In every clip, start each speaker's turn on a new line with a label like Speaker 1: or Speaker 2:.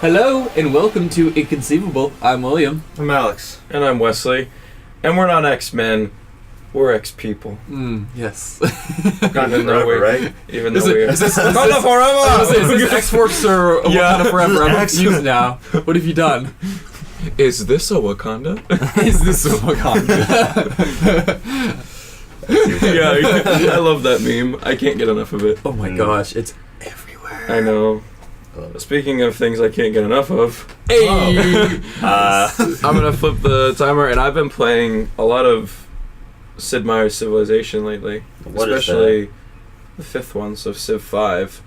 Speaker 1: Hello and welcome to Inconceivable. I'm William.
Speaker 2: I'm Alex.
Speaker 3: And I'm Wesley. And we're not X-Men. We're X-people.
Speaker 1: Yes.
Speaker 2: Even though we're right.
Speaker 3: Even though we're...
Speaker 1: Is this
Speaker 3: forever!
Speaker 1: Is this X-Force or Wakanda Forever? I'm
Speaker 2: X-
Speaker 1: confused now. What have you done?
Speaker 3: Is this a Wakanda?
Speaker 1: Is this a Wakanda?
Speaker 3: Yeah, I love that meme. I can't get enough of it.
Speaker 1: Oh my gosh, it's everywhere.
Speaker 3: I know. Speaking of things I can't get enough of,
Speaker 1: Hey!
Speaker 3: I'm gonna flip the timer, and I've been playing a lot of Sid Meier's Civilization lately.
Speaker 2: What
Speaker 3: especially
Speaker 2: is
Speaker 3: the fifth one, so Civ 5.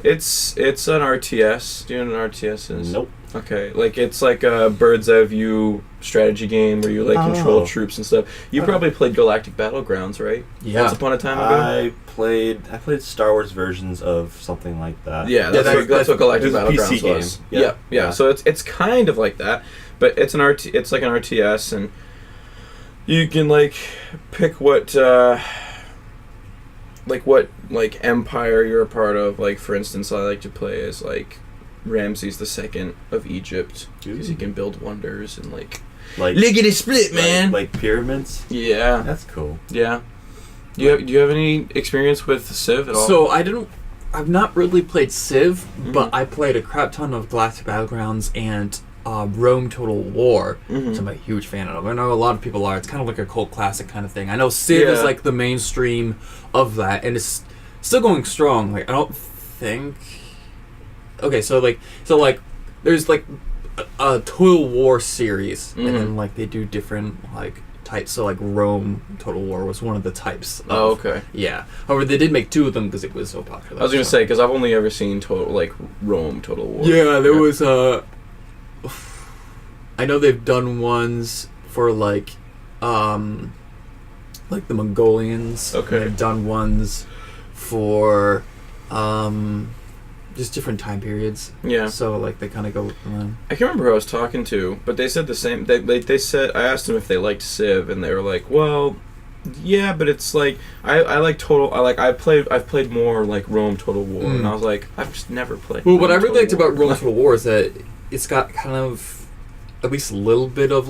Speaker 3: It's an RTS. Do you know what an RTS is?
Speaker 2: Nope.
Speaker 3: Okay, it's like a bird's eye view strategy game where you control troops and stuff. You probably played Galactic Battlegrounds, right?
Speaker 1: Yeah.
Speaker 3: Once upon a time ago.
Speaker 2: I played Star Wars versions of something like that.
Speaker 3: Yeah, that's what Galactic
Speaker 2: it was a
Speaker 3: Battlegrounds
Speaker 2: PC game.
Speaker 3: was.
Speaker 2: Yeah.
Speaker 3: Yeah. So it's kind of like that, but it's it's like an RTS, and you can pick what empire you're a part of. Like, for instance, I like to play as Ramses II of Egypt, because he can build wonders and lickety split, man.
Speaker 2: Like pyramids.
Speaker 3: Yeah.
Speaker 2: That's cool.
Speaker 3: Yeah. Do you have any experience with Civ at all?
Speaker 1: So I've not really played Civ, but I played a crap ton of Galactic Battlegrounds and Rome Total War, which I'm a huge fan of. I know a lot of people are. It's kind of like a cult classic kind of thing. I know Civ is like the mainstream of that, and it's still going strong. I don't think... Okay, so there's a Total War series, and then they do different types. So Rome Total War was one of the types.
Speaker 3: Oh, okay.
Speaker 1: Yeah. However, they did make two of them because it was so popular.
Speaker 3: I was gonna say, because I've only ever seen Rome Total War.
Speaker 1: Yeah, there was I know they've done ones for the Mongolians.
Speaker 3: Okay.
Speaker 1: They've done ones for just different time periods.
Speaker 3: Yeah.
Speaker 1: So they kind of go with them.
Speaker 3: I can't remember who I was talking to, but they said the same. They said, I asked them if they liked Civ, and they were like, "Well, yeah, but it's I like Total. I've played more Rome Total War," and I was like, "I've just never played."
Speaker 1: Well, what I
Speaker 3: Rome
Speaker 1: really liked
Speaker 3: Total
Speaker 1: about Rome Total War is that it's got kind of at least a little bit of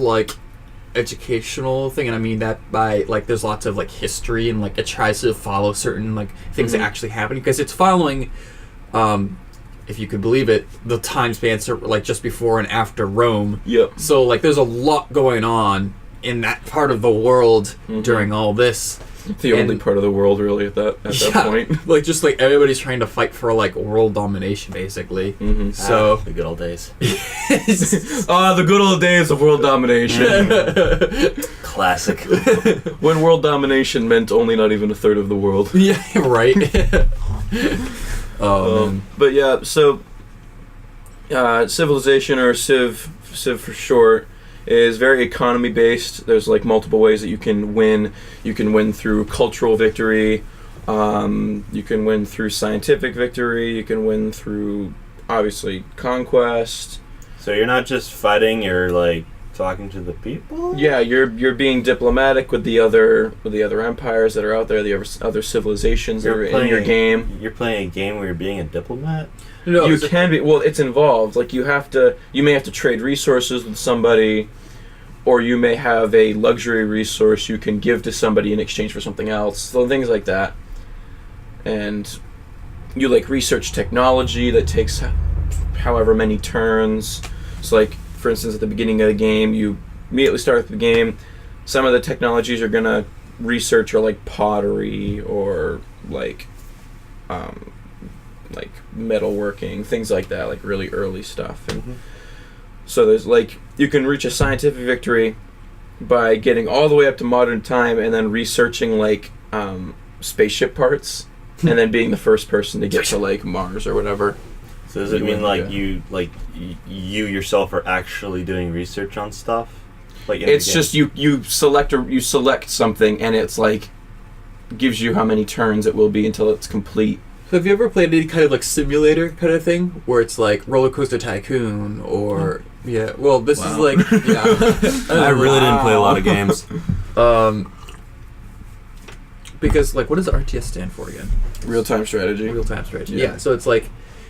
Speaker 1: educational thing, and I mean that by there's lots of history, and it tries to follow certain things that actually happen, because it's following if you could believe it, the time spans just before and after Rome.
Speaker 3: Yep.
Speaker 1: So there's a lot going on in that part of the world during all this.
Speaker 3: The only part of the world really at that point.
Speaker 1: Just everybody's trying to fight for world domination, basically. So
Speaker 2: the good old days.
Speaker 3: The good old days of world domination.
Speaker 2: Classic.
Speaker 3: When world domination meant only not even a third of the world.
Speaker 1: Yeah, right. Man.
Speaker 3: But yeah, so Civilization, or Civ for short, is very economy based. There's multiple ways that you can win. You can win through cultural victory. You can win through scientific victory. You can win through, obviously, conquest.
Speaker 2: So you're not just fighting, you're talking to the people?
Speaker 3: Yeah, you're being diplomatic with the other empires that are out there, the other civilizations that are in your game.
Speaker 2: You're playing a game where you're being a diplomat?
Speaker 1: No,
Speaker 3: you can be. Well, it's involved. You may have to trade resources with somebody, or you may have a luxury resource you can give to somebody in exchange for something else. So things like that. And you research technology that takes however many turns. So for instance, at the beginning of the game, you immediately start with the game. Some of the technologies you're gonna research are pottery, or metalworking, things like that, really early stuff. And so there's you can reach a scientific victory by getting all the way up to modern time, and then researching spaceship parts, and then being the first person to get to Mars or whatever.
Speaker 2: So does it mean you yourself are actually doing research on stuff?
Speaker 3: It's just you select something, and it's gives you how many turns it will be until it's complete.
Speaker 1: So have you ever played any kind of simulator kind of thing, where it's Roller Coaster Tycoon, or yeah? Well, this is yeah.
Speaker 2: I really didn't play a lot of games.
Speaker 1: Because what does RTS stand for again?
Speaker 3: Real-time strategy.
Speaker 1: Real-time strategy. Yeah. So it's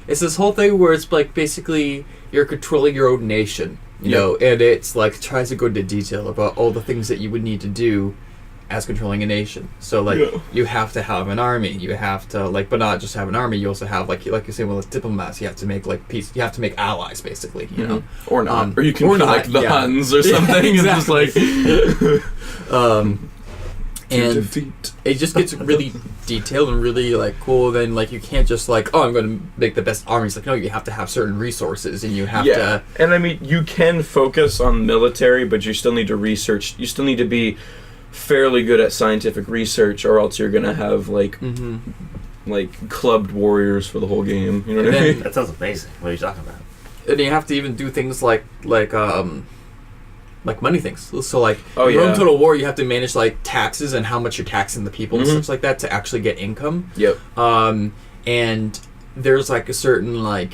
Speaker 1: it's this whole thing where it's like basically you're controlling your own nation, you know, and it's like tries to go into detail about all the things that you would need to do as controlling a nation. So like you have to have an army, you have to like, but not just have an army. You also have like you say with diplomats, you have to make like peace. You have to make allies, basically, you know,
Speaker 3: or not, or you can be like the Huns or something, and just like,
Speaker 1: and it just gets really detailed and really like cool. Then like you can't just like, oh, I'm going to make the best armies. Like no, you have to have certain resources, and you have to.
Speaker 3: And I mean, you can focus on military, but you still need to research. You still need to be fairly good at scientific research, or else you're gonna have like like clubbed warriors for the whole game. You know what I mean?
Speaker 2: That sounds amazing. What are you talking about?
Speaker 1: And you have to even do things like money things. So like in Rome Total War, you have to manage like taxes and how much you're taxing the people and stuff like that to actually get income.
Speaker 3: Yep.
Speaker 1: And there's like a certain like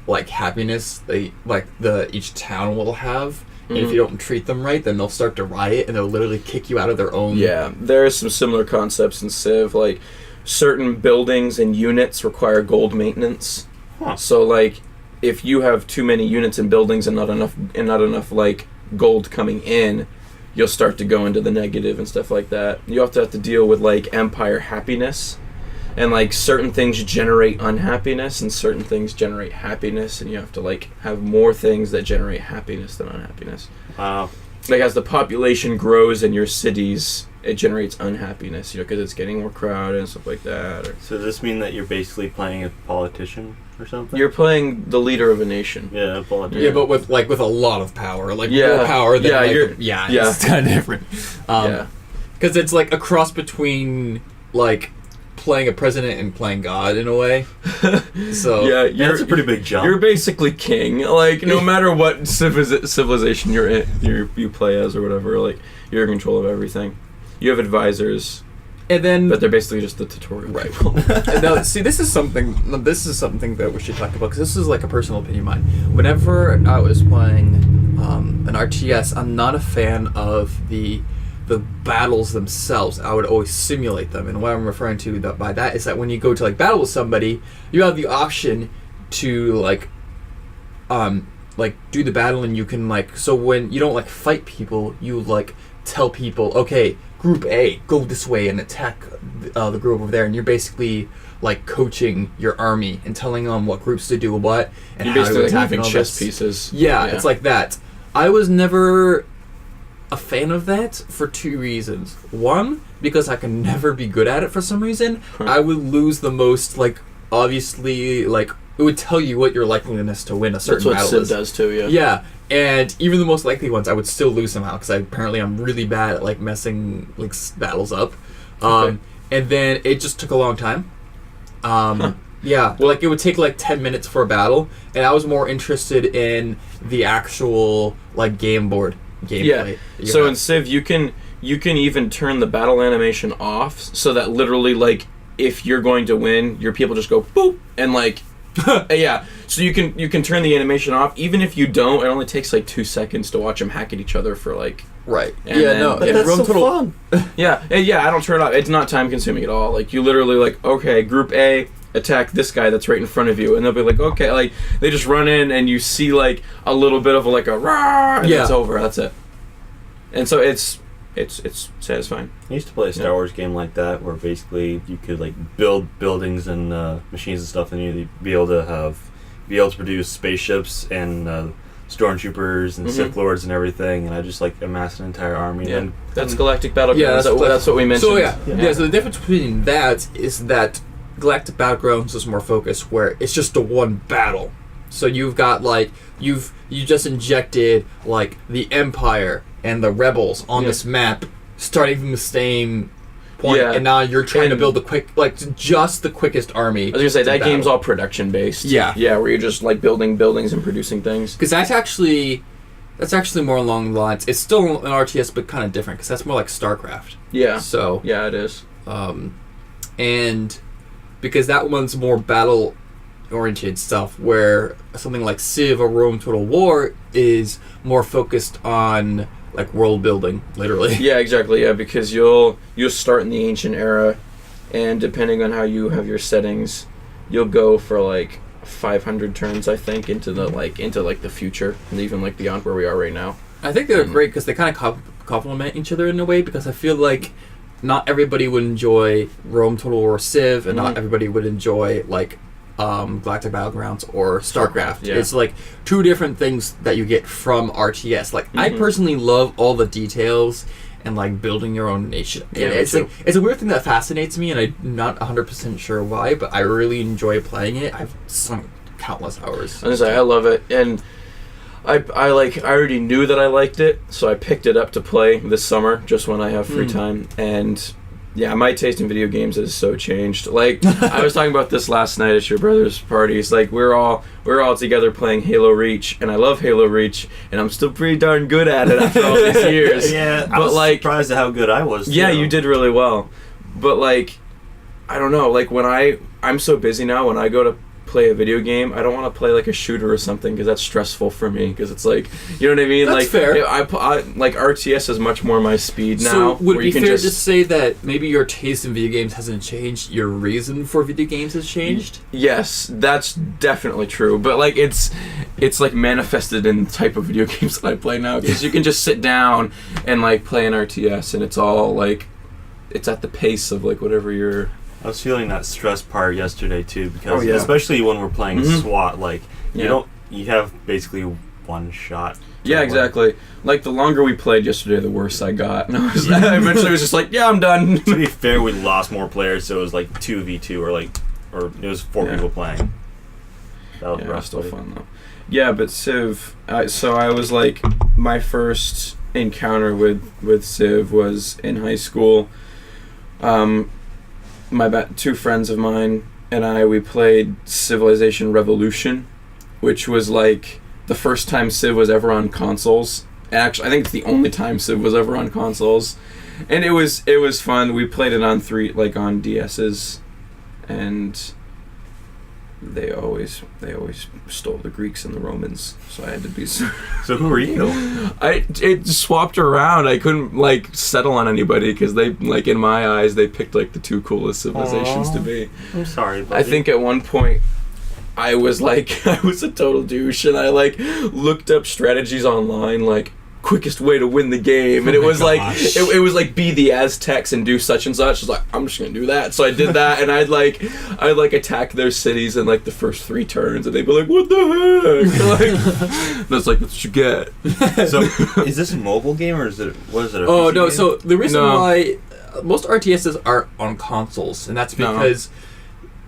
Speaker 1: happiness each town will have. And if you don't treat them right, then they'll start to riot and they'll literally kick you out of their own.
Speaker 3: Yeah, there are some similar concepts in Civ. Like certain buildings and units require gold maintenance. So like if you have too many units and buildings and not enough like gold coming in, you'll start to go into the negative and stuff like that. You have to deal with like empire happiness. And like certain things generate unhappiness and certain things generate happiness, and you have to like have more things that generate happiness than unhappiness.
Speaker 2: Wow.
Speaker 3: Like as the population grows in your cities, it generates unhappiness, you know, because it's getting more crowded and stuff like that.
Speaker 2: So does this mean that you're basically playing a politician or something?
Speaker 3: You're playing the leader of a nation.
Speaker 2: Yeah, a politician.
Speaker 1: Yeah, but with a lot of power, like more power than it's kind of different. Because it's like a cross between like playing a president and playing God in a way. So
Speaker 2: that's a pretty big jump.
Speaker 3: You're basically king. Like no matter what civilization you're in, you play as or whatever. Like you're in control of everything. You have advisors,
Speaker 1: and then
Speaker 3: but they're basically just the tutorial people.
Speaker 1: And now, see, this is something that we should talk about because this is like a personal opinion of mine. Whenever I was playing an RTS, I'm not a fan of the battles themselves. I would always simulate them, and what I'm referring to by that is that when you go to like battle with somebody, you have the option to like do the battle, and you can like, so when you don't like fight people, you like tell people, okay, group A, go this way and attack the group over there, and you're basically like coaching your army and telling them what groups to do what and
Speaker 3: you're
Speaker 1: how
Speaker 3: basically
Speaker 1: to attack
Speaker 3: moving
Speaker 1: and all
Speaker 3: chess
Speaker 1: this.
Speaker 3: pieces.
Speaker 1: Yeah, it's like that. I was never a fan of that for two reasons. One, because I can never be good at it for some reason. I would lose the most, like, obviously, like, it would tell you what your likeliness to win a certain battle is.
Speaker 3: That's what Civ does too, yeah.
Speaker 1: Yeah, and even the most likely ones, I would still lose somehow, because apparently I'm really bad at, like, messing, like, battles up. And then it just took a long time. Yeah, like, it would take, like, 10 minutes for a battle, and I was more interested in the actual, like, game board gameplay.
Speaker 3: Yeah, so in Civ, you can even turn the battle animation off, so that literally, like, if you're going to win, your people just go boop, and, like, yeah, so you can turn the animation off. Even if you don't, it only takes like 2 seconds to watch them hack at each other for like.
Speaker 1: Right.
Speaker 3: And
Speaker 1: yeah. No.
Speaker 2: But that's so fun.
Speaker 3: Yeah. I don't turn it off. It's not time consuming at all. Like you literally like, okay, Group A attack this guy that's right in front of you, and they'll be like, okay, like they just run in and you see like a little bit of like a rah, and it's over. That's it. And so it's satisfying.
Speaker 2: I used to play a Star Wars game like that, where basically you could like build buildings and machines and stuff, and you'd be able to produce spaceships and stormtroopers and Sith Lords and everything. And I just like amassed an entire army.
Speaker 3: Yeah,
Speaker 2: and
Speaker 3: that's Galactic Battlegrounds.
Speaker 1: Yeah,
Speaker 3: that's what we mentioned.
Speaker 1: So so the difference between that is that Galactic Battlegrounds is more focused, where it's just a one battle. So you've got like you just injected like the Empire and the Rebels on this map, starting from the same point, and now you're trying to build the quickest army.
Speaker 3: I was gonna say that game's all production based. Yeah, where you're just like building buildings and producing things.
Speaker 1: Because that's actually more along the lines. It's still an RTS, but kind of different. Because that's more like StarCraft.
Speaker 3: Yeah.
Speaker 1: So
Speaker 3: yeah, it is.
Speaker 1: And because that one's more battle oriented stuff, where something like Civ or Rome Total War is more focused on like world building, literally.
Speaker 3: Yeah, exactly. Yeah, because you'll start in the ancient era, and depending on how you have your settings, you'll go for like 500 turns, I think, into the future, and even like beyond where we are right now.
Speaker 1: I think they're great because they kind of complement each other in a way, because I feel like not everybody would enjoy Rome Total War Civ, and not everybody would enjoy like Galactic Battlegrounds or StarCraft.
Speaker 3: Yeah.
Speaker 1: It's like two different things that you get from RTS. Like I personally love all the details and like building your own nation.
Speaker 3: Yeah,
Speaker 1: And it's a weird thing that fascinates me, and I'm not 100% sure why, but I really enjoy playing it. I've sunk countless hours.
Speaker 3: I love it, and I already knew that I liked it, so I picked it up to play this summer just when I have free time. And yeah, my taste in video games has so changed. Like I was talking about this last night at your brother's party. It's like we're all together playing Halo Reach, and I love Halo Reach, and I'm still pretty darn good at it after all these years.
Speaker 2: Yeah,
Speaker 3: but
Speaker 2: I was
Speaker 3: like,
Speaker 2: surprised at how good I was.
Speaker 3: Yeah,
Speaker 2: too.
Speaker 3: you did really well. But like, I don't know. Like when I'm so busy now. When I go to play a video game, I don't want to play like a shooter or something, because that's stressful for me, because it's like, you know what I mean?
Speaker 1: That's
Speaker 3: like
Speaker 1: fair.
Speaker 3: I like RTS is much more my speed now.
Speaker 1: So would
Speaker 3: where
Speaker 1: it
Speaker 3: you
Speaker 1: be
Speaker 3: can
Speaker 1: fair to say that maybe your taste in video games hasn't changed, your reason for video games has changed?
Speaker 3: Yes, that's definitely true. But like it's like manifested in the type of video games that I play now, because you can just sit down and like play an RTS, and it's all like, it's at the pace of like whatever you're.
Speaker 2: I was feeling that stress part yesterday too, because
Speaker 3: Oh, yeah.
Speaker 2: especially when we're playing SWAT, like
Speaker 3: Yeah.
Speaker 2: you have basically one shot.
Speaker 3: Yeah, exactly. Like the longer we played yesterday, the worse I got. And I eventually was just like, yeah, I'm done.
Speaker 2: To be fair, we lost more players, so it was like 2v2 or it was 4 people playing. That was rough.
Speaker 3: Still fun though. Yeah, but Civ. So I was like, my first encounter with Civ was in high school. Two friends of mine and we played Civilization Revolution, which was like the first time Civ was ever on consoles. Actually, I think it's the only time Civ was ever on consoles, and it was fun. We played it on on DSs, and they always stole the Greeks and the Romans, so I had to be.
Speaker 2: So who are you?
Speaker 3: It swapped around. I couldn't like settle on anybody, because they, like, in my eyes, they picked like the two coolest civilizations to be.
Speaker 2: I'm sorry, buddy.
Speaker 3: I think at one point I was like, I was a total douche, and I like looked up strategies online, like quickest way to win the game, and it was like it was like be the Aztecs and do such and such. I was like, I'm just gonna do that, so I did that, and I'd attack their cities in like the first 3 turns, and they'd be like, what the heck? And that's like, that's what you get.
Speaker 2: So is this a mobile game, or is it a
Speaker 1: Oh
Speaker 2: PC
Speaker 1: no!
Speaker 2: game?
Speaker 1: So the reason
Speaker 3: No.
Speaker 1: why most RTSs are on consoles, and that's because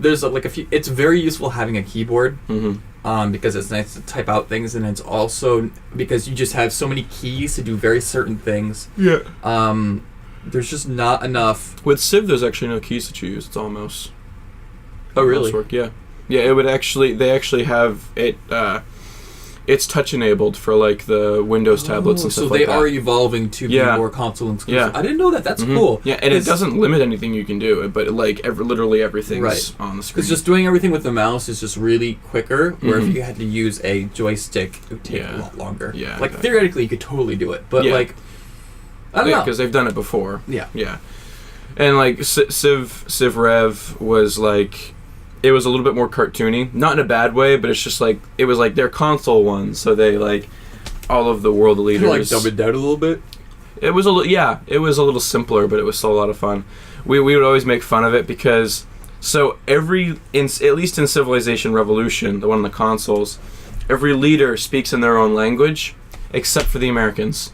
Speaker 1: there's like a few. It's very useful having a keyboard. Because it's nice to type out things, and it's also because you just have so many keys to do very certain things.
Speaker 3: Yeah.
Speaker 1: There's just not enough.
Speaker 3: With Civ, there's actually no keys that you use. It's all mouse.
Speaker 1: Oh, really?
Speaker 3: Mouse work, yeah. Yeah, it would actually. They actually have it. It's touch enabled for like the Windows tablets and stuff
Speaker 1: so
Speaker 3: like that.
Speaker 1: they are evolving to be more console exclusive.
Speaker 3: Yeah.
Speaker 1: I didn't know that. That's cool.
Speaker 3: Yeah, and it doesn't limit anything you can do, but like literally everything's on the screen.
Speaker 1: Because just doing everything with the mouse is just really quicker. Where if you had to use a joystick, it would take a lot longer.
Speaker 3: Yeah,
Speaker 1: like theoretically, you could totally do it, but like I don't know,
Speaker 3: because they've done it before.
Speaker 1: Yeah.
Speaker 3: And like Civ Rev was like, it was a little bit more cartoony, not in a bad way, but it's just like, it was like their console ones, so they like all of the world leaders.
Speaker 1: Like dumb it down a little bit.
Speaker 3: It was it was a little simpler, but it was still a lot of fun. We would always make fun of it because at least in Civilization Revolution, the one on the consoles, every leader speaks in their own language except for the Americans.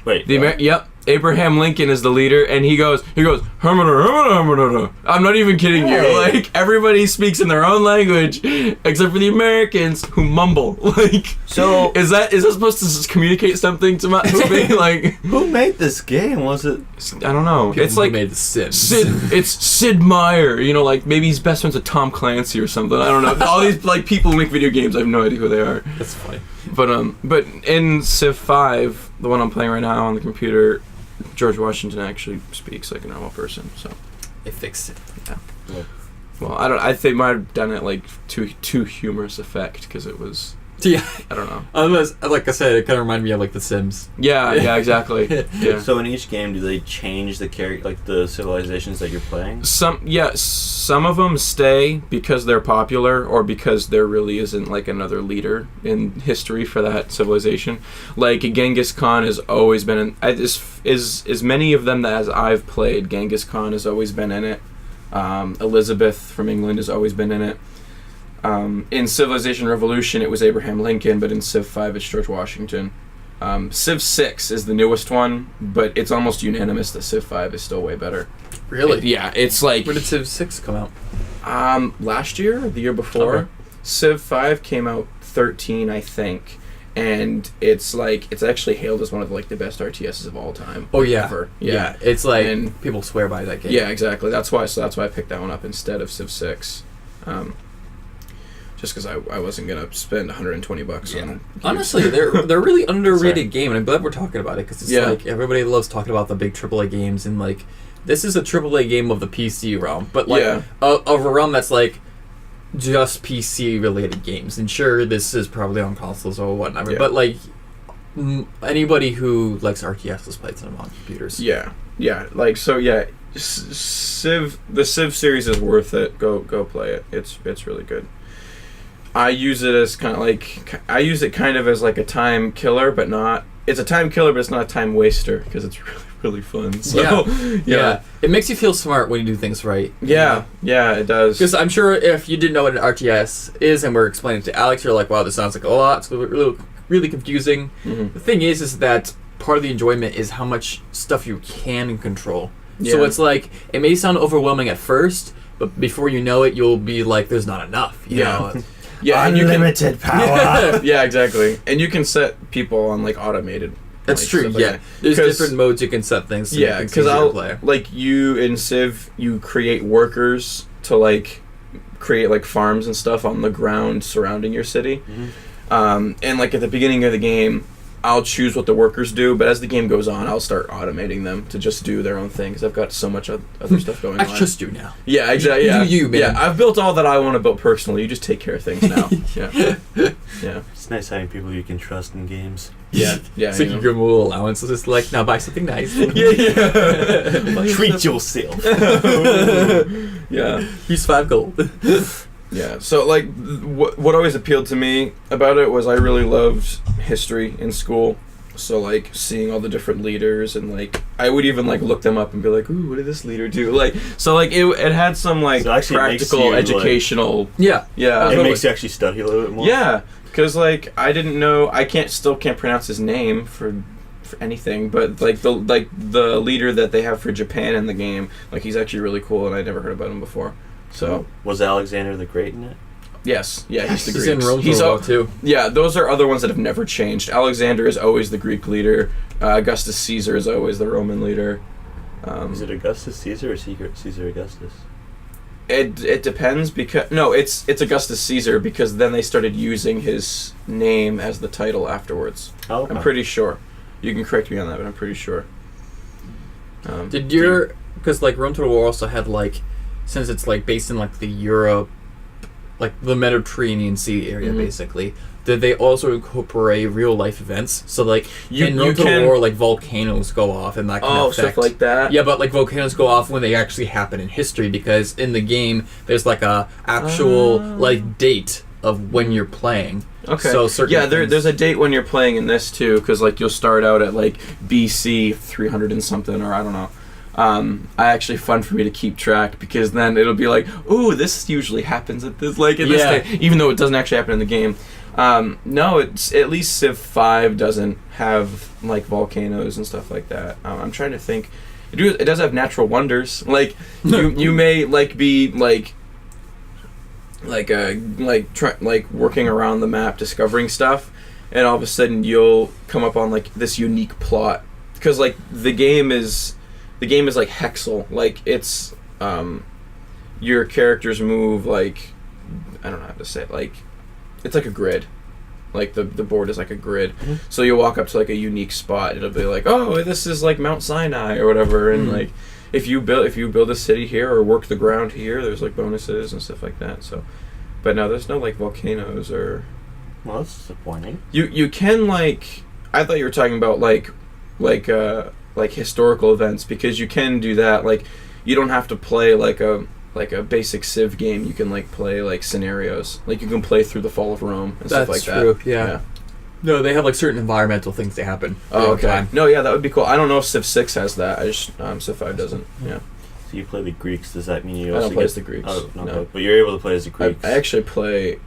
Speaker 2: Wait.
Speaker 3: Yep. Abraham Lincoln is the leader, and he goes, I'm not even kidding you. Like, everybody speaks in their own language, except for the Americans who mumble. Like,
Speaker 2: so
Speaker 3: is that supposed to communicate something to me? Like,
Speaker 2: who made this game? Was it?
Speaker 3: I don't know.
Speaker 1: People
Speaker 3: it's like
Speaker 1: made the Sims.
Speaker 3: It's Sid Meier. You know, like maybe he's best friends with Tom Clancy or something. I don't know. All these like people who make video games, I have no idea who they are.
Speaker 1: That's funny.
Speaker 3: But in Civ 5, the one I'm playing right now on the computer, George Washington actually speaks like a normal person, so
Speaker 1: They fixed it.
Speaker 3: yeah. Well, I think might have done it like to humorous effect, because it was
Speaker 1: Yeah.
Speaker 3: I don't know.
Speaker 1: Like I said, it kind of reminded me of like The Sims.
Speaker 3: Yeah, exactly. Yeah.
Speaker 2: So in each game, do they change the like the civilizations that you're playing?
Speaker 3: Some of them stay because they're popular or because there really isn't like another leader in history for that civilization. Like Genghis Khan has always been in. As many of them as I've played, Genghis Khan has always been in it. Elizabeth from England has always been in it. In Civilization Revolution, it was Abraham Lincoln, but in Civ 5, it's George Washington. Civ 6 is the newest one, but it's almost unanimous that Civ 5 is still way better.
Speaker 1: Really?
Speaker 3: Yeah, it's like...
Speaker 1: When did Civ 6 come out?
Speaker 3: Last year, the year before.
Speaker 1: Okay.
Speaker 3: Civ 5 came out 13, I think, and it's actually hailed as one of like the best RTSs of all time.
Speaker 1: Oh yeah,
Speaker 3: ever.
Speaker 1: Yeah. It's like people swear by that game.
Speaker 3: Yeah, exactly. That's why I picked that one up instead of Civ 6. Just because I wasn't gonna spend $120 on.
Speaker 1: Honestly, they're really underrated game, and I'm glad we're talking about it because it's like everybody loves talking about the big AAA games, and like this is a AAA game of the PC realm, but like of a realm that's like just PC related games. And sure, this is probably on consoles or whatnot, but like anybody who likes RTS has played some on computers.
Speaker 3: Yeah. Like so, yeah. The Civ series is worth it. Go play it. It's really good. I use it as kind of as like a time killer, but not. It's a time killer, but it's not a time waster because it's really really fun. So, yeah.
Speaker 1: It makes you feel smart when you do things right.
Speaker 3: Yeah, it does.
Speaker 1: Because I'm sure if you didn't know what an RTS is and we're explaining it to Alex, you're like, wow, this sounds like a lot. It's really, really confusing. Mm-hmm. The thing is that part of the enjoyment is how much stuff you can control. Yeah. So it's like, it may sound overwhelming at first, but before you know it, you'll be like, there's not enough. You know?
Speaker 2: Yeah, unlimited power.
Speaker 3: Yeah, exactly. And you can set people on like automated.
Speaker 1: That's true. Yeah, like there's different modes you can set things. So
Speaker 3: yeah, because like you in Civ, you create workers to like create like farms and stuff on the ground surrounding your city. Mm-hmm. And like at the beginning of the game, I'll choose what the workers do, but as the game goes on, I'll start automating them to just do their own thing because I've got so much other stuff going on.
Speaker 1: I trust you now.
Speaker 3: Yeah, exactly. Yeah,
Speaker 1: you man.
Speaker 3: Yeah, I've built all that I want to build personally. You just take care of things now. Yeah.
Speaker 2: It's nice having people you can trust in games.
Speaker 3: Yeah.
Speaker 1: So you give them a little allowance. So just like, now buy something nice.
Speaker 2: Treat yourself.
Speaker 3: Yeah.
Speaker 1: Use 5 gold.
Speaker 3: Yeah, so like what always appealed to me about it was I really loved history in school. So like seeing all the different leaders and like I would even like look them up and be like, ooh, what did this leader do? Like so like it had some like practical educational.
Speaker 2: It makes you actually study a little bit more.
Speaker 3: Yeah, because like I didn't know I can't pronounce his name for anything, but like the leader that they have for Japan in the game, like he's actually really cool and I'd never heard about him before. So
Speaker 2: was Alexander the Great in it?
Speaker 3: Yes, yeah, he's the Greek.
Speaker 1: He's in Rome too.
Speaker 3: Yeah, those are other ones that have never changed. Alexander is always the Greek leader. Augustus Caesar is always the Roman leader.
Speaker 2: Is it Augustus Caesar or Caesar Augustus?
Speaker 3: It depends because it's Augustus Caesar because then they started using his name as the title afterwards. Oh, okay. I'm pretty sure. You can correct me on that, but I'm pretty sure.
Speaker 1: Because like Rome Total War also had like. Since it's like based in like the Europe, like the Mediterranean Sea area, basically, did they also incorporate real life events? So like in Rome Total War, like volcanoes go off and that kind of effect.
Speaker 3: Stuff like that.
Speaker 1: Yeah, but like volcanoes go off when they actually happen in history because in the game there's like a actual like date of when you're playing.
Speaker 3: Okay.
Speaker 1: So
Speaker 3: there's a date when you're playing in this too, because like you'll start out at like BC 300 and something, or I don't know. Actually fun for me to keep track because then it'll be like, ooh, this usually happens at this this day, even though it doesn't actually happen in the game. No, it's at least Civ 5 doesn't have like volcanoes and stuff like that. I'm trying to think. It does have natural wonders. Like you may like be like working around the map discovering stuff, and all of a sudden you'll come up on like this unique plot because like the game is like hexel. Like it's your characters move like I don't know how to say it. Like it's like a grid. Like the board is like a grid. Mm-hmm. So you walk up to like a unique spot, it'll be like, oh, this is like Mount Sinai or whatever, and like if you build a city here or work the ground here, there's like bonuses and stuff like that. So but no, there's no like volcanoes or
Speaker 2: Well, that's disappointing.
Speaker 3: You can like. I thought you were talking about like historical events, because you can do that. Like, you don't have to play like a basic Civ game. You can like play like scenarios. Like, you can play through the fall of Rome and stuff like that.
Speaker 1: That's true. Yeah. No, they have like certain environmental things that happen.
Speaker 3: Oh, okay. Time. No, yeah, that would be cool. I don't know if Civ 6 has that. I just Civ 5 doesn't. Yeah.
Speaker 2: So you play the Greeks. Does that mean you?
Speaker 3: I
Speaker 2: also
Speaker 3: don't play as the Greeks.
Speaker 2: Oh,
Speaker 3: no.
Speaker 2: But you're able to play as the Greeks.
Speaker 3: I actually play.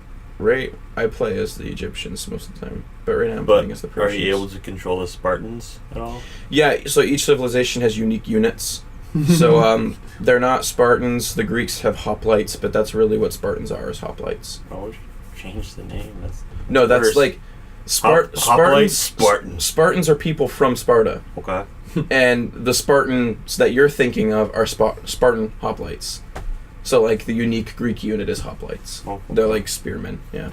Speaker 3: I play as the Egyptians most of the time, but right now I'm playing as the Persians.
Speaker 2: Are you able to control the Spartans at all?
Speaker 3: Yeah, so each civilization has unique units. So they're not Spartans. The Greeks have hoplites, but that's really what Spartans are, is hoplites.
Speaker 2: Oh, change the name.
Speaker 3: That's
Speaker 2: first.
Speaker 3: like Spartans are people from Sparta.
Speaker 2: Okay.
Speaker 3: And the Spartans that you're thinking of are Spartan hoplites. So, like, the unique Greek unit is hoplites.
Speaker 2: Oh, okay.
Speaker 3: They're like spearmen, yeah.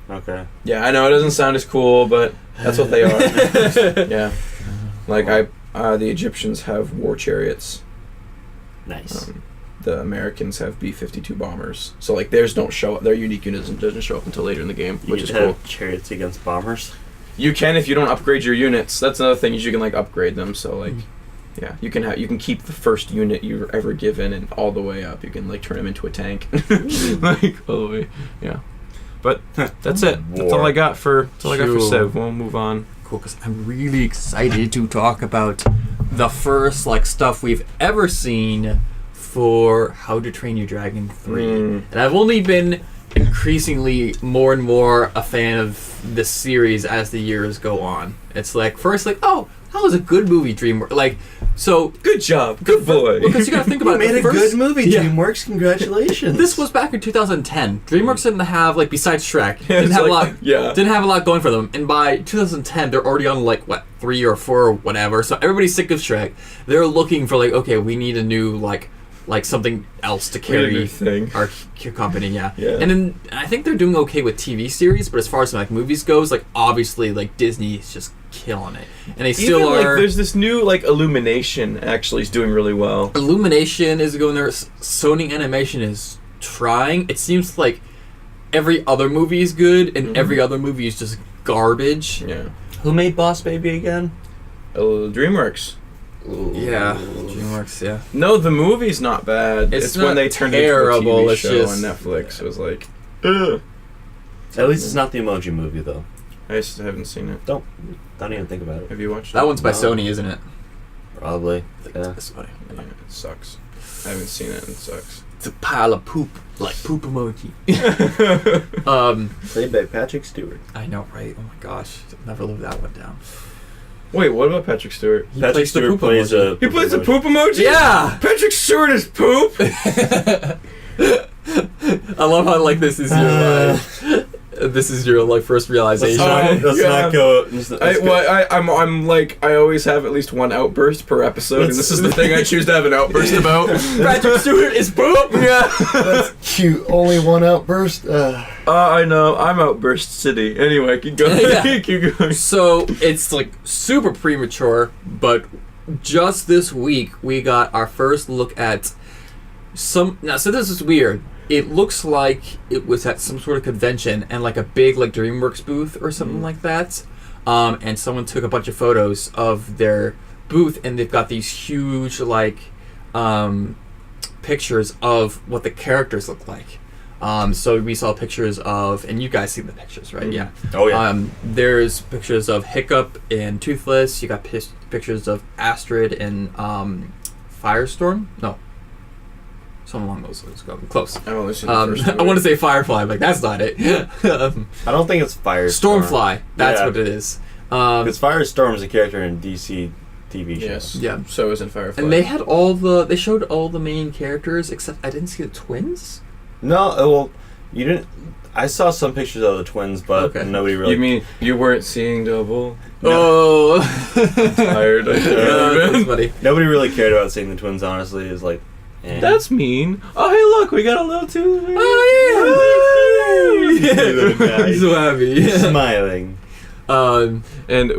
Speaker 2: Okay.
Speaker 3: Yeah, I know it doesn't sound as cool, but that's what they are. Yeah. Like, the Egyptians have war chariots.
Speaker 2: Nice.
Speaker 3: The Americans have B-52 bombers. So, like, theirs don't show up. Their unique unit doesn't show up until later in the game, which is cool.
Speaker 2: Chariots against bombers?
Speaker 3: You can if you don't upgrade your units. That's another thing, is you can, like, upgrade them. So, like... Yeah, you can keep the first unit you're ever given, and all the way up. You can like turn them into a tank, like all the way. Yeah, but that's it. That's all I got for Civ. We'll move on.
Speaker 1: Cool, because I'm really excited to talk about the first like stuff we've ever seen for How to Train Your Dragon 3, and I've only been increasingly more and more a fan of this series as the years go on. It's like first like, oh, that was a good movie, DreamWorks. Like, so
Speaker 3: good job, good boy.
Speaker 1: Because you got to think about
Speaker 2: you made a good movie, DreamWorks. Congratulations.
Speaker 1: This was back in 2010. DreamWorks didn't have like besides Shrek, didn't have a lot going for them. And by 2010, they're already on like 3 or 4 or whatever. So everybody's sick of Shrek. They're looking for like, okay, we need a new like something else to carry our company, yeah. And then I think they're doing okay with TV series, but as far as like movies goes, like obviously like Disney is just killing it, and they still
Speaker 3: even,
Speaker 1: are.
Speaker 3: Like, there's this new like Illumination actually is doing really well.
Speaker 1: Illumination is going there. Sony Animation is trying. It seems like every other movie is good, and every other movie is just garbage.
Speaker 3: Yeah.
Speaker 2: Who made Boss Baby again?
Speaker 3: DreamWorks.
Speaker 1: Yeah, DreamWorks. Yeah.
Speaker 3: No, the movie's not bad. It's
Speaker 1: not
Speaker 3: when they turned
Speaker 1: terrible.
Speaker 3: It into a TV
Speaker 1: it's
Speaker 3: show
Speaker 1: just,
Speaker 3: on Netflix. It was like,
Speaker 2: At least it's not the Emoji Movie, though.
Speaker 3: I just haven't seen it.
Speaker 2: Don't even think about it.
Speaker 3: Have you watched it?
Speaker 1: That one's by Sony, isn't it?
Speaker 2: Probably.
Speaker 1: Yeah.
Speaker 3: Yeah, it sucks. I haven't seen it. It sucks.
Speaker 1: It's a pile of poop, like poop emoji.
Speaker 2: Played by Patrick Stewart.
Speaker 1: I know, right? Oh my gosh, never lived that one down.
Speaker 3: Wait, what about Patrick Stewart?
Speaker 1: He plays the poop emoji.
Speaker 3: He plays the poop emoji?
Speaker 1: Yeah!
Speaker 3: Patrick Stewart is poop?
Speaker 1: I love how like this is your this is your like first realization.
Speaker 2: Let's not go.
Speaker 3: I'm like, I always have at least one outburst per episode, and this is the thing I choose to have an outburst about.
Speaker 1: Patrick Stewart is poop?
Speaker 3: Yeah.
Speaker 4: That's cute. Only one outburst?
Speaker 3: I know. I'm Outburst City. Anyway, keep going.
Speaker 1: Yeah.
Speaker 3: Keep going.
Speaker 1: So, it's like super premature, but just this week we got our first look at some... Now, so this is weird. It looks like it was at some sort of convention and like a big like DreamWorks booth or something like that. And someone took a bunch of photos of their booth, and they've got these huge like pictures of what the characters look like. So we saw pictures of, and you guys see the pictures, right? Yeah.
Speaker 2: Oh yeah.
Speaker 1: There's pictures of Hiccup and Toothless. You got pictures of Astrid and Firestorm. No. Something along those lines. Close.
Speaker 3: I want
Speaker 1: to say Firefly, but that's not it.
Speaker 2: I don't think it's Firestorm.
Speaker 1: Stormfly. That's what it is.
Speaker 2: Because Firestorm is a character in DC TV shows.
Speaker 3: Yes.
Speaker 1: Yeah.
Speaker 3: So isn't Firefly.
Speaker 1: And they had they showed all the main characters, except I didn't see the twins.
Speaker 2: No, well, you didn't. I saw some pictures of the twins, but nobody really.
Speaker 3: You mean you weren't seeing Double?
Speaker 1: No. Oh.
Speaker 3: Tired.
Speaker 1: That's funny.
Speaker 2: Nobody really cared about seeing the twins. Honestly, is like. Eh.
Speaker 3: That's mean. Oh, hey, look, we got a little too.
Speaker 1: Oh yeah!
Speaker 2: He's
Speaker 1: so happy,
Speaker 2: smiling.
Speaker 3: And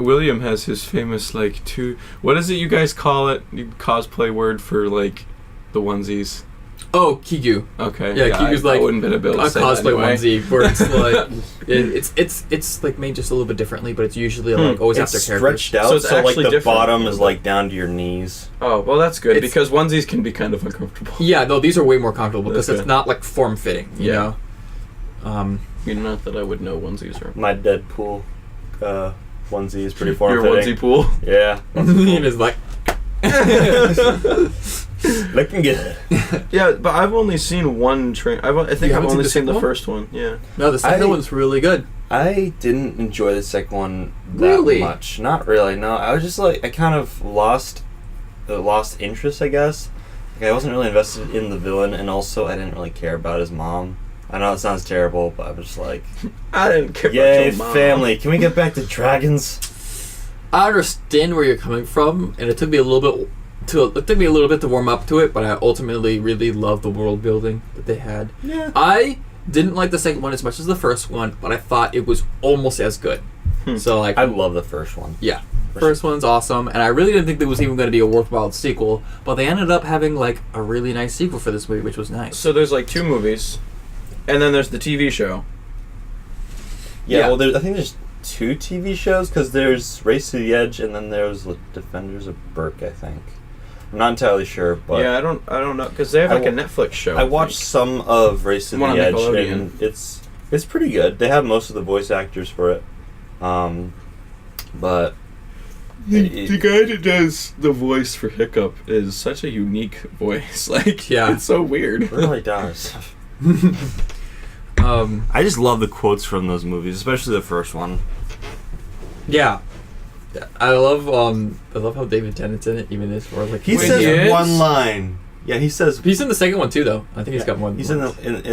Speaker 3: William has his famous what is it you guys call it? Cosplay word for like the onesies.
Speaker 1: Oh, Kigu.
Speaker 3: Okay.
Speaker 1: Yeah, Kigu's
Speaker 3: I
Speaker 1: like
Speaker 3: wouldn't have been able
Speaker 1: a
Speaker 3: to say
Speaker 1: cosplay
Speaker 3: that anyway.
Speaker 1: onesie where it's like it's like made just a little bit differently, but it's usually like always
Speaker 2: It's
Speaker 1: after characters.
Speaker 2: stretched out,
Speaker 3: So it's
Speaker 2: so like
Speaker 3: actually
Speaker 2: the
Speaker 3: different.
Speaker 2: bottom is like down to your knees.
Speaker 3: Oh, well, that's good
Speaker 1: It's-
Speaker 3: because onesies can be kind of uncomfortable.
Speaker 1: Yeah, no, these are way more comfortable because
Speaker 3: That's
Speaker 1: it's
Speaker 3: good.
Speaker 1: not like form fitting. You
Speaker 3: Yeah.
Speaker 1: know.
Speaker 3: Not that I would know onesies are.
Speaker 2: My Deadpool onesie is pretty
Speaker 3: Your
Speaker 2: form-fitting.
Speaker 3: onesie pool.
Speaker 2: Yeah.
Speaker 1: It is like.
Speaker 2: Looking good.
Speaker 3: Yeah, but I've only seen one train. I think I've
Speaker 1: haven't seen
Speaker 3: only
Speaker 1: the
Speaker 3: seen the
Speaker 1: second one?
Speaker 3: first one. Yeah.
Speaker 1: No, the second
Speaker 2: I-
Speaker 1: one's really good.
Speaker 2: I didn't enjoy the second one that
Speaker 1: Really?
Speaker 2: much. Not really. No, I was just like I kind of lost interest, I guess. Like I wasn't really invested in the villain, and also I didn't really care about his mom. I know it sounds terrible, but I was just like,
Speaker 3: I didn't care
Speaker 2: "Yay,
Speaker 3: about your mom.
Speaker 2: family! Can we get back to dragons?"
Speaker 1: I understand where you're coming from, and it took me a little bit to warm up to it, but I ultimately really loved the world building that they had.
Speaker 2: Yeah.
Speaker 1: I didn't like the second one as much as the first one, but I thought it was almost as good. So like,
Speaker 2: I love the first one.
Speaker 1: yeah, first one's awesome, and I really didn't think there was even going to be a worthwhile sequel, but they ended up having like a really nice sequel for this movie, which was nice.
Speaker 3: So there's like 2 movies, and then there's the TV show.
Speaker 2: Yeah.
Speaker 1: Yeah.
Speaker 2: Well, I think there's 2 TV shows because there's Race to the Edge, and then there's the Defenders of Burke. I think. I'm not entirely sure, but
Speaker 3: Yeah, I don't know because they have
Speaker 2: I
Speaker 3: like a
Speaker 2: wa-
Speaker 3: Netflix show.
Speaker 2: I watched some of Race to the
Speaker 3: One on
Speaker 2: Edge,
Speaker 3: Nickelodeon.
Speaker 2: and it's pretty good. They have most of the voice actors for it, but
Speaker 3: The guy that does the voice for Hiccup is such a unique voice. Like,
Speaker 1: Yeah.
Speaker 3: it's so weird.
Speaker 2: it really does. I just love the quotes from those movies, especially the first one.
Speaker 1: Yeah. I love how David Tennant's in it, even this where like
Speaker 2: He
Speaker 3: Wait,
Speaker 2: says
Speaker 3: he is?
Speaker 2: one line. Yeah, he says
Speaker 1: he's in the second one too, though. I think he's got one.
Speaker 2: he's in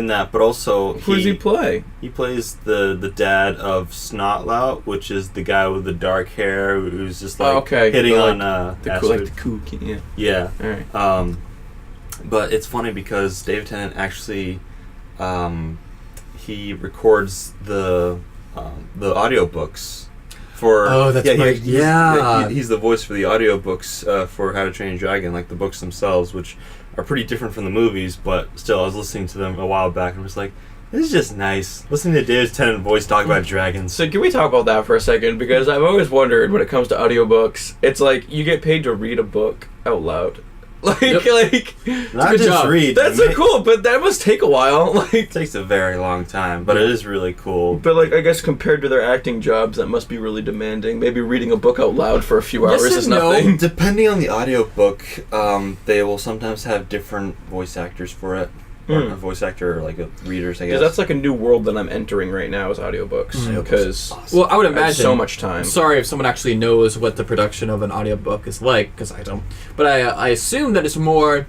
Speaker 2: that, but also
Speaker 3: Who does he play?
Speaker 2: he plays the dad of Snotlout, which is the guy with the dark hair who's just like
Speaker 3: Okay,
Speaker 2: hitting
Speaker 3: the,
Speaker 2: on
Speaker 3: The cool, like the cool kid. Yeah.
Speaker 2: yeah.
Speaker 3: All right.
Speaker 2: But it's funny because David Tennant actually, he records the audiobooks for.
Speaker 1: Oh, that's right.
Speaker 2: He's the voice for the audiobooks for How to Train Your Dragon, like the books themselves, which are pretty different from the movies. But still, I was listening to them a while back and was like, this is just nice listening to David Tennant voice talk about dragons.
Speaker 3: So can we talk about that for a second? Because I've always wondered when it comes to audiobooks, it's like you get paid to read a book out loud. Like,
Speaker 1: Yep.
Speaker 3: like
Speaker 2: Not
Speaker 1: good
Speaker 2: just
Speaker 1: job.
Speaker 2: read.
Speaker 3: that's so cool, but that must take a while. Like,
Speaker 2: It takes a very long time, but it is really cool.
Speaker 3: but like I guess compared to their acting jobs, that must be really demanding. Maybe reading a book out loud for a few
Speaker 1: Yes
Speaker 3: hours
Speaker 1: and
Speaker 3: is
Speaker 1: no.
Speaker 3: nothing.
Speaker 2: Depending on the audiobook, they will sometimes have different voice actors for it. Or a voice actor or like a readers, I guess.
Speaker 3: Because that's like a new world that I'm entering right now is audiobooks.
Speaker 2: Audiobooks
Speaker 3: Because
Speaker 2: are awesome.
Speaker 1: Well, I would
Speaker 3: I have
Speaker 1: imagine
Speaker 3: so much time.
Speaker 1: Sorry if someone actually knows what the production of an audiobook is like, because I don't. But I assume that it's more.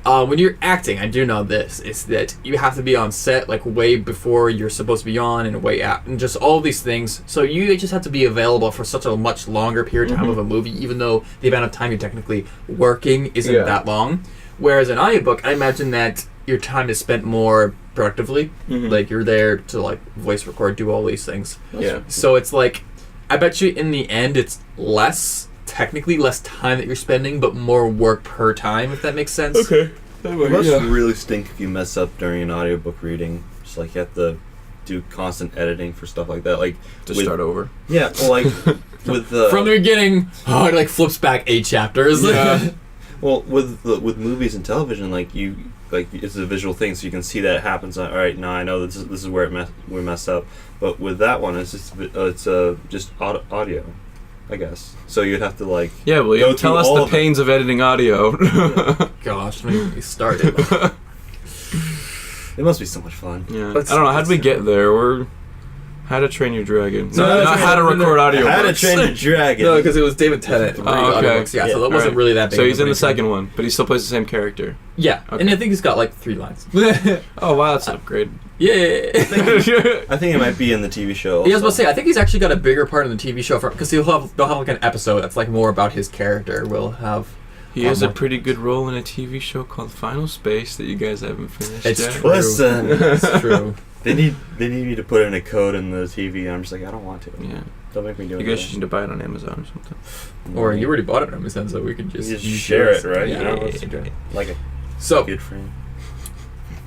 Speaker 1: When you're acting, I do know this, is that you have to be on set like way before you're supposed to be on and way out, and just all these things. So you just have to be available for such a much longer period of time of a movie, even though the amount of time you're technically working isn't
Speaker 3: Yeah.
Speaker 1: that long. Whereas an audiobook, I imagine that your time is spent more productively.
Speaker 3: Mhm.
Speaker 1: Like you're there to like voice record, do all these things.
Speaker 3: Yeah.
Speaker 1: So it's like, I bet you in the end it's technically less time that you're spending, but more work per time, if that makes sense.
Speaker 3: Okay.
Speaker 2: It must really stink if you mess up during an audiobook reading. Just like you have to do constant editing for stuff like that. Like
Speaker 3: To
Speaker 2: with-
Speaker 3: start over.
Speaker 2: Yeah, well, like with the
Speaker 1: From the beginning, it like flips back 8 chapters.
Speaker 3: Yeah.
Speaker 2: well with movies and television, like it's a visual thing, so you can see that it happens. All right, now I know this is where we messed up. But with that one, it's just audio, I guess. So you'd have to like
Speaker 3: Yeah, well,
Speaker 2: Go
Speaker 3: you tell
Speaker 2: through
Speaker 3: us
Speaker 2: all
Speaker 3: the
Speaker 2: of it.
Speaker 3: pains of editing audio.
Speaker 1: Gosh, when we started.
Speaker 2: it must be so much fun.
Speaker 3: Yeah.
Speaker 1: Let's-
Speaker 3: I don't know. How did we get there? We're How to Train Your Dragon.
Speaker 1: No,
Speaker 3: No,
Speaker 1: that's
Speaker 3: not
Speaker 1: right.
Speaker 3: How to Record Audio.
Speaker 2: How to Train Your Dragon.
Speaker 1: No, because it was David Tennant.
Speaker 3: Oh, okay.
Speaker 1: Audiobooks, yeah, so that
Speaker 3: All
Speaker 1: wasn't
Speaker 3: right.
Speaker 1: really that big.
Speaker 3: So
Speaker 1: of
Speaker 3: he's
Speaker 1: a
Speaker 3: in the
Speaker 1: breakthrough.
Speaker 3: second one, but he still plays the same character.
Speaker 1: Yeah,
Speaker 3: Okay.
Speaker 1: and I think he's got like 3 lines.
Speaker 3: Oh wow, that's an upgrade.
Speaker 1: Yeah.
Speaker 2: I think it might be in the TV show.
Speaker 1: Yeah, I was about to
Speaker 2: also.
Speaker 1: say, I think he's actually got a bigger part in the TV show because they'll have like an episode that's like more about his character. We'll have.
Speaker 3: He has a pretty good role in a TV show called Final Space that you guys haven't finished
Speaker 1: It's
Speaker 3: yet.
Speaker 1: true.
Speaker 2: Listen.
Speaker 1: It's true.
Speaker 2: They need me to put in a code in the TV, and I'm just like, I don't want to.
Speaker 3: Yeah.
Speaker 2: Don't make me do it.
Speaker 3: You guys just need to buy it on Amazon or something.
Speaker 1: Or you already bought it on Amazon, so we can just
Speaker 2: You just
Speaker 1: use
Speaker 2: share
Speaker 1: yours.
Speaker 2: it, right?
Speaker 1: Yeah,
Speaker 2: You know,
Speaker 1: yeah,
Speaker 2: it's
Speaker 1: yeah.
Speaker 2: like a
Speaker 1: So
Speaker 2: good friend.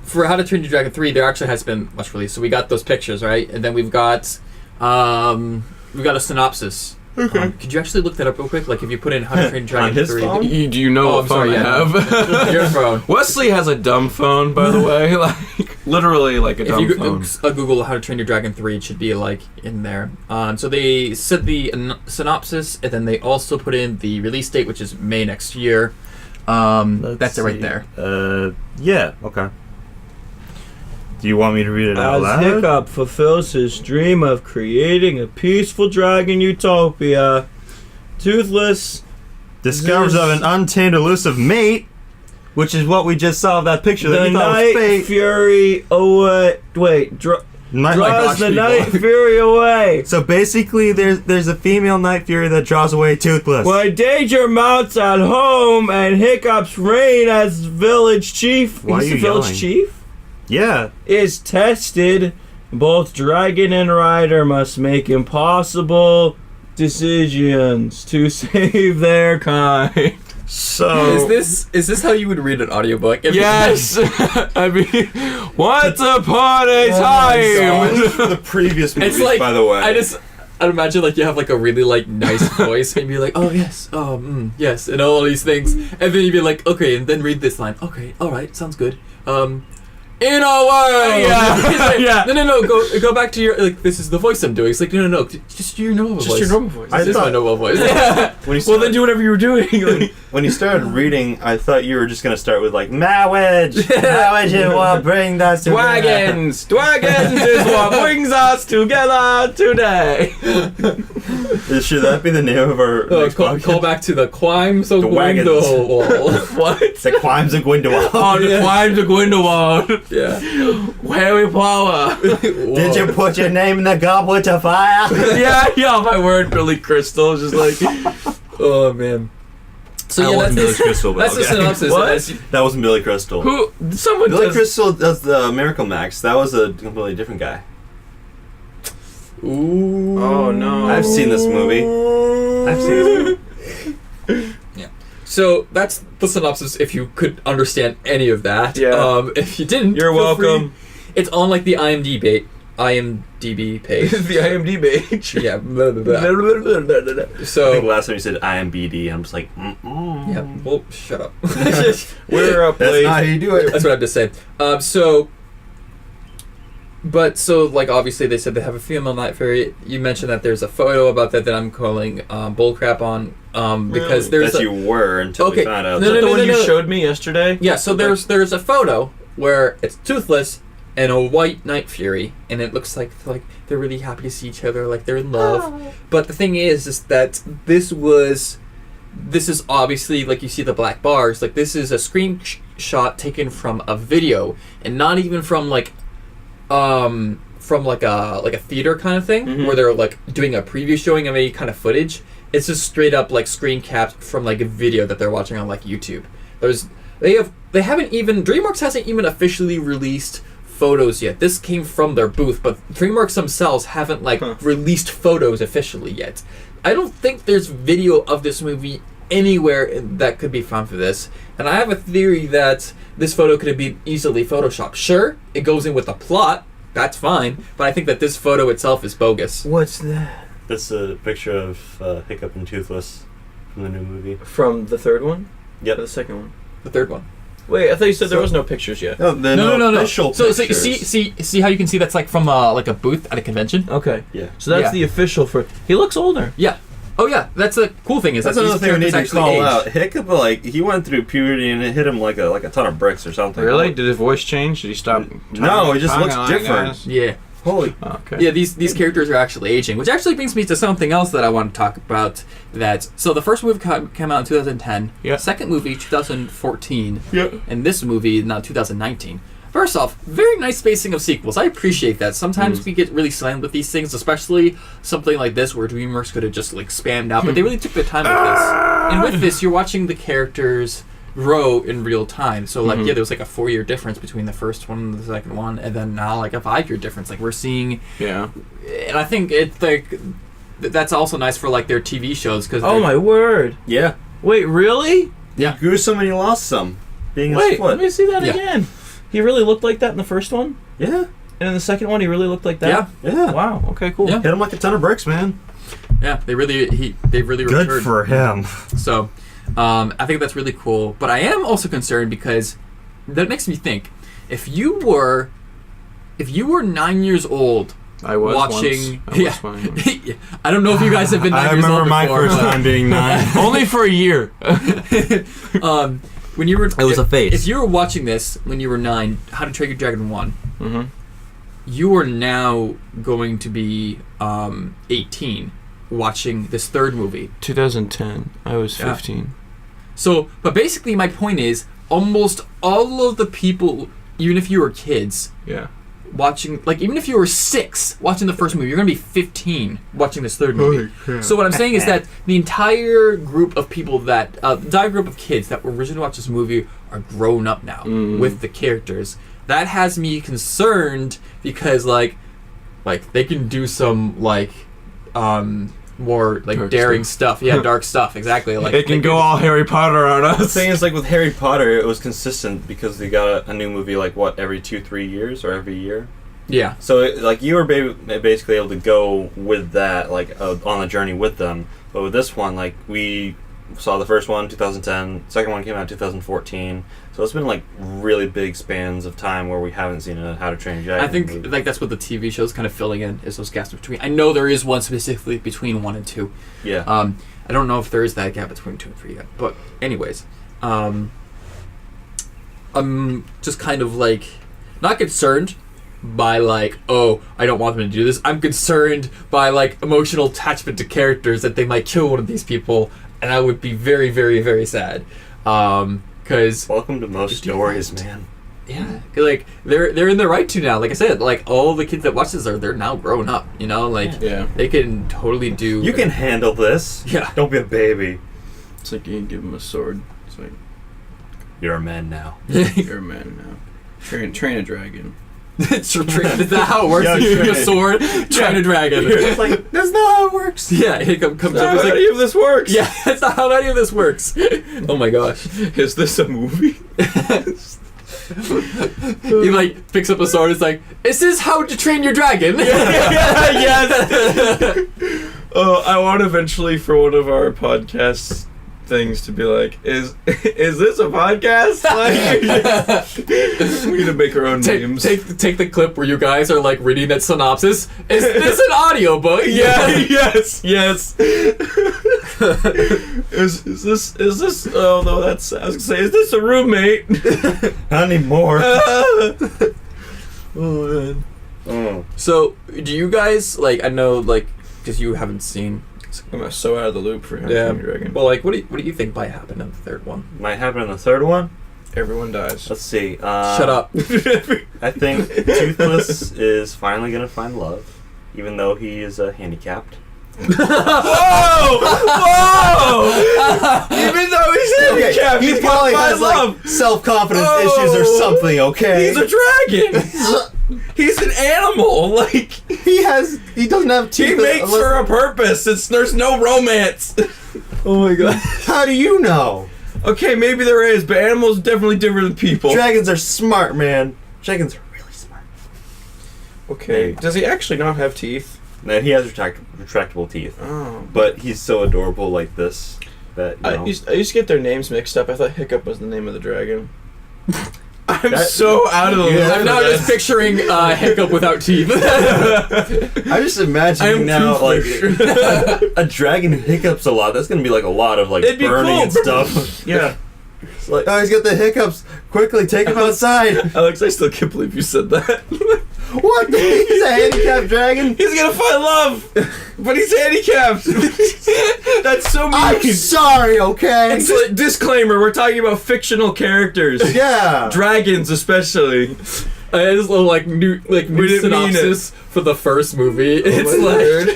Speaker 1: for How to Train Your Dragon 3, there actually has been much release. So we got those pictures, right? And then we've got a synopsis.
Speaker 3: Okay.
Speaker 1: Could you actually look that up real quick? Like if you put in How to Train Your Dragon
Speaker 2: On his
Speaker 1: 3.
Speaker 2: phone?
Speaker 3: Do you know what phone I have?
Speaker 1: Your phone.
Speaker 3: Wesley has a dumb phone, by the way. Like literally like a
Speaker 1: If
Speaker 3: dumb
Speaker 1: you
Speaker 3: phone.
Speaker 1: Google How to Train Your Dragon 3, it should be like in there. So they said the synopsis, and then they also put in the release date, which is May next year. That's it right there.
Speaker 5: Yeah. Okay. Do you want me to read it out
Speaker 3: As
Speaker 5: loud?
Speaker 3: Hiccup fulfills his dream of creating a peaceful dragon utopia, Toothless
Speaker 5: Discovers of an untamed elusive mate, which is what we just saw of that picture that
Speaker 3: the
Speaker 5: we thought was
Speaker 3: Night
Speaker 5: fake.
Speaker 3: Fury away. Wait, draws
Speaker 1: gosh,
Speaker 3: the
Speaker 1: people.
Speaker 3: Night Fury away.
Speaker 5: So basically, there's a female Night Fury that draws away Toothless.
Speaker 3: When danger mounts at home and Hiccup's reign as village chief,
Speaker 5: Why
Speaker 3: he's
Speaker 5: are
Speaker 3: the
Speaker 5: you
Speaker 3: village
Speaker 5: yelling?
Speaker 3: chief,
Speaker 5: Yeah.
Speaker 3: is tested, both dragon and rider must make impossible decisions to save their kind.
Speaker 5: So
Speaker 1: Is this how you would read an audiobook?
Speaker 3: Yes! I mean, once upon a time!
Speaker 2: For the previous movies,
Speaker 1: It's like
Speaker 2: by the way.
Speaker 1: I'd imagine like you have like a really like nice voice and you'd be like, oh yes, yes, and all these things, and then you'd be like, okay, and then read this line. Okay, all right, sounds good. In a way.
Speaker 3: Yeah.
Speaker 1: Like,
Speaker 3: Yeah.
Speaker 1: No. Go back to your like. This is the voice I'm doing. It's like no. Just your normal voice.
Speaker 3: Just your normal voice.
Speaker 2: I
Speaker 1: This is my
Speaker 2: thought-
Speaker 1: normal voice.
Speaker 2: when you
Speaker 3: Well,
Speaker 2: started,
Speaker 3: then do whatever you were doing. Like,
Speaker 2: when you started reading, I thought you were just gonna start with like marriage.
Speaker 5: Marriage is what brings us together.
Speaker 3: Dragons is what brings us together today.
Speaker 2: Should that be the name of our next
Speaker 1: Call
Speaker 2: podcast?
Speaker 1: back to the climbs of
Speaker 2: The wagons.
Speaker 1: Grindelwald.
Speaker 3: What?
Speaker 2: The climbs of Grindelwald.
Speaker 3: On the
Speaker 1: Yeah.
Speaker 3: climb to Grindelwald.
Speaker 1: Yeah.
Speaker 3: Harry Potter.
Speaker 5: Did you put your name in the goblet of fire?
Speaker 3: yeah, my word, Billy Crystal is just like,
Speaker 1: Oh man. So
Speaker 2: That
Speaker 1: yeah,
Speaker 2: wasn't Billy Crystal, but
Speaker 1: that's the
Speaker 2: okay.
Speaker 1: synopsis.
Speaker 3: What?
Speaker 1: That's-
Speaker 2: That wasn't Billy Crystal.
Speaker 3: who? Someone
Speaker 2: Billy
Speaker 3: does.
Speaker 2: Crystal does the Miracle Max. That was a completely different guy.
Speaker 1: Ooh.
Speaker 3: Oh no.
Speaker 2: I've seen this movie. I've seen this movie.
Speaker 1: So that's the synopsis. If you could understand any of that,
Speaker 3: Yeah.
Speaker 1: If you didn't,
Speaker 3: You're
Speaker 1: feel free.
Speaker 3: welcome.
Speaker 1: It's on like the IMDb page.
Speaker 3: The IMDb page.
Speaker 1: Yeah. Blah, blah, blah.
Speaker 2: I think
Speaker 1: So
Speaker 2: last time you said IMBD, I'm just like, mm-mm.
Speaker 1: yeah. Well, shut up.
Speaker 3: We're up
Speaker 2: That's
Speaker 3: late.
Speaker 2: not how you do it.
Speaker 1: That's what I have to say. So like obviously they said they have a female Night Fury. You mentioned that there's a photo about that I'm calling bullcrap on because there's
Speaker 2: that
Speaker 1: a,
Speaker 2: you were until
Speaker 1: Okay.
Speaker 2: we found out.
Speaker 1: No,
Speaker 2: that
Speaker 3: the one
Speaker 1: no.
Speaker 3: you showed me yesterday?
Speaker 1: yeah. So
Speaker 3: Okay.
Speaker 1: there's a photo where it's Toothless and a white Night Fury, and it looks like they're really happy to see each other, like they're in love. But the thing is that this is obviously like you see the black bars. Like this is a screenshot taken from a video, and not even from like a theater kind of thing
Speaker 3: Mhm.
Speaker 1: where they're like doing a preview showing of any kind of footage. It's just straight up like screen capped from like a video that they're watching on like YouTube. They haven't even DreamWorks hasn't even officially released photos yet. This came from their booth, but DreamWorks themselves haven't like released photos officially yet. I don't think there's video of this movie anywhere that could be found for this. And I have a theory that this photo could have been easily photoshopped. Sure, it goes in with the plot. That's fine, but I think that this photo itself is bogus.
Speaker 3: What's that?
Speaker 2: That's a picture of Hiccup and Toothless from the new movie.
Speaker 3: From the third one?
Speaker 2: Yep.
Speaker 3: Or the second one?
Speaker 1: The third one.
Speaker 3: Wait, I thought you said there
Speaker 2: So-
Speaker 3: was no pictures yet.
Speaker 2: No, the
Speaker 1: No.
Speaker 2: official
Speaker 1: So
Speaker 2: pictures.
Speaker 1: see how you can see that's like from like a booth at a convention.
Speaker 3: Okay.
Speaker 2: Yeah.
Speaker 3: So that's
Speaker 1: Yeah.
Speaker 3: the official for... He looks older.
Speaker 1: Yeah. Oh yeah. That's the cool thing is
Speaker 2: That's
Speaker 1: that
Speaker 2: another
Speaker 1: these
Speaker 2: thing we need
Speaker 1: characters
Speaker 2: to
Speaker 1: actually
Speaker 2: call
Speaker 1: age.
Speaker 2: out. Hiccup, like, he went through puberty and it hit him like a ton of bricks or something.
Speaker 3: Really? Did his voice change? Did he stop?
Speaker 2: No, he just looks
Speaker 3: talking
Speaker 2: different.
Speaker 3: us?
Speaker 1: Yeah.
Speaker 2: Holy.
Speaker 3: Oh, okay.
Speaker 1: Yeah, these characters are actually aging, which actually brings me to something else that I want to talk about. So the first movie came out in 2010.
Speaker 3: Yeah.
Speaker 1: Second movie 2014.
Speaker 3: Yeah.
Speaker 1: And this movie now 2019. First off, very nice spacing of sequels. I appreciate that. Sometimes we get really slammed with these things, especially something like this where DreamWorks could have just like spammed out, but they really took their time with this. And with this, you're watching the characters grow in real time. So like yeah, there was like a 4-year difference between the first one and the second one, and then now like a 5-year difference. Like we're seeing,
Speaker 3: Yeah.
Speaker 1: and I think it's like that's also nice for like their TV shows because
Speaker 3: Oh my word.
Speaker 2: Yeah.
Speaker 3: Wait, really?
Speaker 1: Yeah.
Speaker 2: He grew some and he lost some. Being his
Speaker 3: Wait,
Speaker 2: foot.
Speaker 3: let me see that
Speaker 1: Yeah.
Speaker 3: again. He really looked like that in the first one?
Speaker 2: Yeah.
Speaker 3: And in the second one, he really looked like that?
Speaker 2: Yeah.
Speaker 3: Wow, okay, cool.
Speaker 1: Yeah.
Speaker 2: Hit him like a ton of bricks, man.
Speaker 1: Yeah, they really
Speaker 5: Good
Speaker 1: returned.
Speaker 5: for him.
Speaker 1: So, I think that's really cool. But I am also concerned because that makes me think: if you were 9 years old,
Speaker 3: I was
Speaker 1: watching,
Speaker 3: once. I was fine.
Speaker 1: I don't know if you guys have been 9
Speaker 5: I
Speaker 1: years old
Speaker 5: remember my
Speaker 1: before,
Speaker 5: first
Speaker 1: but-
Speaker 5: time being 9.
Speaker 3: Only for a year.
Speaker 1: When you were,
Speaker 5: It was a phase.
Speaker 1: If you were watching this when you were 9, How to Train Your Dragon 1,
Speaker 3: Mm-hmm.
Speaker 1: you are now going to be 18 watching this third movie.
Speaker 3: 2010. I was
Speaker 1: Yeah.
Speaker 3: 15.
Speaker 1: So, but basically my point is, almost all of the people, even if you were kids,
Speaker 3: Yeah.
Speaker 1: watching, like even if you were 6 watching the first movie, you're going to be 15 watching this third movie. So what I'm saying is that the entire group of people that, the entire group of kids that originally watched this movie are grown up now with the characters. That has me concerned because like they can do some more like
Speaker 3: Dark
Speaker 1: daring stuff. Yeah, dark stuff. Exactly. Like
Speaker 3: It can
Speaker 1: they
Speaker 3: go all Harry Potter on
Speaker 2: The
Speaker 3: us.
Speaker 2: thing is, like with Harry Potter, it was consistent because they got a new movie like every 2-3 years or every year.
Speaker 1: Yeah.
Speaker 2: So you were basically able to go with that on the journey with them. But with this one, like we saw the first one 2010, second one came out 2014. So it's been like really big spans of time where we haven't seen a How to Train Your Dragon
Speaker 1: I think
Speaker 2: movie.
Speaker 1: like that's what the TV show's kind of filling in, is those gaps between. I know there is one specifically between 1 and 2.
Speaker 2: Yeah.
Speaker 1: I don't know if there is that gap between 2 and 3 yet. But anyways, I'm just kind of like not concerned by like, oh, I don't want them to do this. I'm concerned by like emotional attachment to characters, that they might kill one of these people, and I would be very, very, very sad. Because
Speaker 2: Welcome to most
Speaker 1: do
Speaker 2: stories,
Speaker 1: that.
Speaker 2: man.
Speaker 1: yeah, like they're in their right to now. Like I said, like all the kids that watch this they're now grown up. You know, like
Speaker 3: Yeah.
Speaker 1: they can totally do.
Speaker 2: You can handle this.
Speaker 1: Yeah.
Speaker 2: Don't be a baby.
Speaker 3: It's like you can give him a sword. It's like,
Speaker 2: You're a man now.
Speaker 3: you're a man now. Train a dragon.
Speaker 1: Is that how it works?
Speaker 2: Yeah,
Speaker 1: You
Speaker 2: yeah.
Speaker 1: a sword, train a dragon.
Speaker 2: It's like, that's not how it works.
Speaker 1: Yeah, Hiccup comes up.
Speaker 3: How
Speaker 1: He's like,
Speaker 3: any of this works?
Speaker 1: yeah, that's not how any of this works. Oh my gosh.
Speaker 3: Is this a movie?
Speaker 1: He like picks up a sword. It's like, is this How to Train Your Dragon?
Speaker 3: Yes. I want eventually for one of our podcast things to be like, is this a podcast? Like, we need to make our own names.
Speaker 1: Take the clip where you guys are like reading that synopsis. Is this an audiobook?
Speaker 3: Yeah. Yes. Is this? Oh no, that's. I was gonna say, is this a roommate?
Speaker 5: Not anymore.
Speaker 3: Oh man.
Speaker 2: Oh.
Speaker 1: So, do you guys like? I know, like, because you haven't seen.
Speaker 3: I'm so out of the loop for How to
Speaker 1: Yeah.
Speaker 3: Train Your Dragon.
Speaker 1: Well, like, what do you think might happen in the third one?
Speaker 2: Might happen in the third one.
Speaker 3: Everyone dies.
Speaker 2: Let's see.
Speaker 1: Shut up.
Speaker 2: I think Toothless is finally gonna find love, even though he is handicapped.
Speaker 3: Whoa! Even though he's handicapped,
Speaker 4: he
Speaker 3: he's
Speaker 4: probably
Speaker 3: got
Speaker 4: has
Speaker 3: love.
Speaker 4: like self-confidence
Speaker 3: Oh.
Speaker 4: issues or something. Okay,
Speaker 3: He's a dragon. He's an animal. Like
Speaker 4: he doesn't have
Speaker 3: he
Speaker 4: teeth.
Speaker 3: mates
Speaker 4: unless-
Speaker 3: for a purpose. There's no romance.
Speaker 1: Oh my god.
Speaker 4: How do you know?
Speaker 3: Okay, maybe there is, but animals are definitely different than people.
Speaker 4: Dragons are smart, man. Dragons are really smart.
Speaker 3: Okay, does he actually not have teeth?
Speaker 2: No, he has retractable teeth,
Speaker 3: Oh.
Speaker 2: but he's so adorable like this that
Speaker 3: I used to get their names mixed up. I thought Hiccup was the name of the dragon. I'm
Speaker 2: That-
Speaker 3: so out of the loop.
Speaker 1: I'm now
Speaker 3: for
Speaker 1: just
Speaker 3: this.
Speaker 1: picturing Hiccup without teeth.
Speaker 4: I'm just imagining
Speaker 3: I'm
Speaker 4: now, like,
Speaker 2: a dragon who hiccups a lot. That's gonna be like a lot of like
Speaker 3: It'd be
Speaker 2: burning
Speaker 3: cool.
Speaker 2: and stuff.
Speaker 3: Yeah.
Speaker 2: It's like,
Speaker 4: oh, he's got the hiccups. Quickly, take him outside.
Speaker 3: Alex, I still can't believe you said that.
Speaker 4: What? He's a handicapped dragon?
Speaker 3: He's gonna find love, but he's handicapped. That's so mean.
Speaker 4: I'm sorry, okay?
Speaker 3: It's like, disclaimer: we're talking about fictional characters,
Speaker 4: Yeah.
Speaker 3: dragons especially.
Speaker 1: I had this little like new
Speaker 3: We didn't mean
Speaker 1: synopsis for the first movie. It's
Speaker 3: my
Speaker 1: like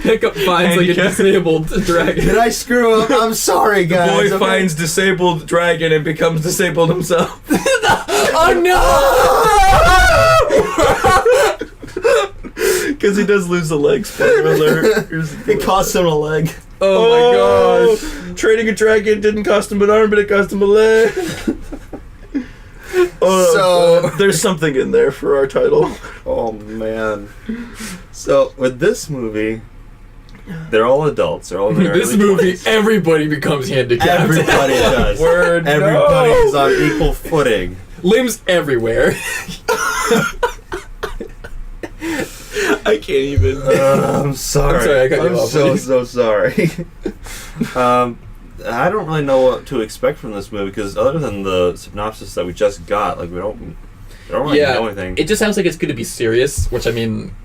Speaker 1: Hiccup finds like a
Speaker 3: Handicap.
Speaker 1: disabled dragon.
Speaker 4: Did I screw up? I'm sorry, guys.
Speaker 3: Boy
Speaker 4: okay?
Speaker 3: finds disabled dragon and becomes disabled himself.
Speaker 1: Oh no!
Speaker 3: Because he does lose a leg. Spoiler alert.
Speaker 4: It cost him a leg.
Speaker 1: Oh my gosh!
Speaker 3: Trading a dragon didn't cost him an arm, but it cost him a leg.
Speaker 4: So
Speaker 3: There's something in there for our title.
Speaker 2: Oh man. So with this movie, they're all adults. They're all in their
Speaker 1: This
Speaker 2: early
Speaker 1: movie,
Speaker 2: 20s.
Speaker 1: everybody becomes handicapped.
Speaker 2: Everybody does.
Speaker 3: Word.
Speaker 2: Everybody is on equal footing.
Speaker 1: Limbs everywhere.
Speaker 3: I can't even.
Speaker 2: I'm sorry.
Speaker 1: I'm sorry, I cut you
Speaker 2: I'm
Speaker 1: off,
Speaker 2: so
Speaker 1: please.
Speaker 2: sorry. I don't really know what to expect from this movie because other than the synopsis that we just got, like we don't really know anything.
Speaker 1: It just sounds like it's going to be serious, which I mean,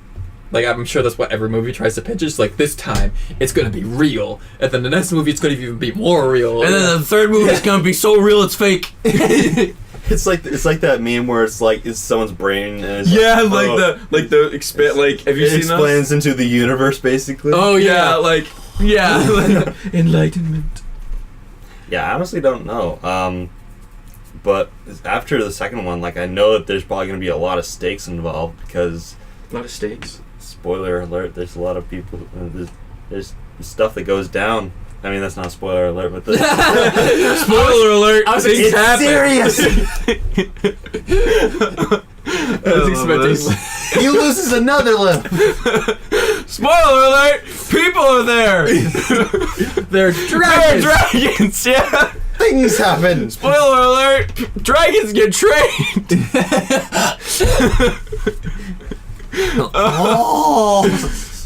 Speaker 1: like I'm sure that's what every movie tries to pitch. It's like this time it's going to be real, and then the next movie it's going to even be more real,
Speaker 3: And then the third movie is gonna be so real it's fake.
Speaker 2: It's like that meme where it's like it's someone's brain and it's
Speaker 3: Yeah,
Speaker 2: like,
Speaker 3: like
Speaker 2: oh,
Speaker 3: the expand. Like, have you
Speaker 2: it
Speaker 3: seen
Speaker 2: explains into the universe basically.
Speaker 1: Oh
Speaker 3: those?
Speaker 1: yeah,
Speaker 3: like enlightenment.
Speaker 2: Yeah, I honestly don't know. But after the second one, like I know that there's probably going to be a lot of stakes involved because,
Speaker 3: A lot of stakes.
Speaker 2: spoiler alert, there's a lot of people. There's stuff that goes down. I mean, that's not a spoiler alert, but
Speaker 3: Spoiler alert!
Speaker 1: I was
Speaker 3: things
Speaker 1: it's
Speaker 3: happen.
Speaker 1: I was expecting.
Speaker 4: he loses another limb.
Speaker 3: Spoiler alert! People are there.
Speaker 1: They're
Speaker 3: They're
Speaker 1: dragons.
Speaker 3: dragons. Yeah.
Speaker 4: Things happen.
Speaker 3: Spoiler alert! Dragons get trained.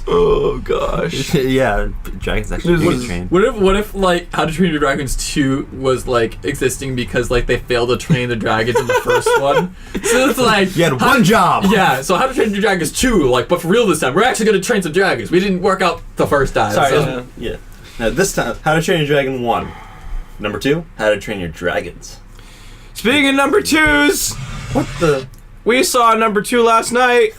Speaker 3: Oh gosh.
Speaker 5: Yeah, dragons actually
Speaker 3: This
Speaker 5: get
Speaker 3: is-
Speaker 5: trained.
Speaker 1: What if like How to Train Your Dragons 2 was like existing because like they failed to train the dragons in the first one? So it's like
Speaker 5: You had one job.
Speaker 1: yeah, so How to Train Your Dragons 2, like, but for real this time, we're actually gonna train some dragons. We didn't work out the first time.
Speaker 2: sorry,
Speaker 1: so-
Speaker 2: yeah. Now this time, How to Train Your Dragon 1. Number 2, How to Train Your Dragons.
Speaker 3: Speaking of number twos,
Speaker 2: What the?
Speaker 3: we saw number 2 last night.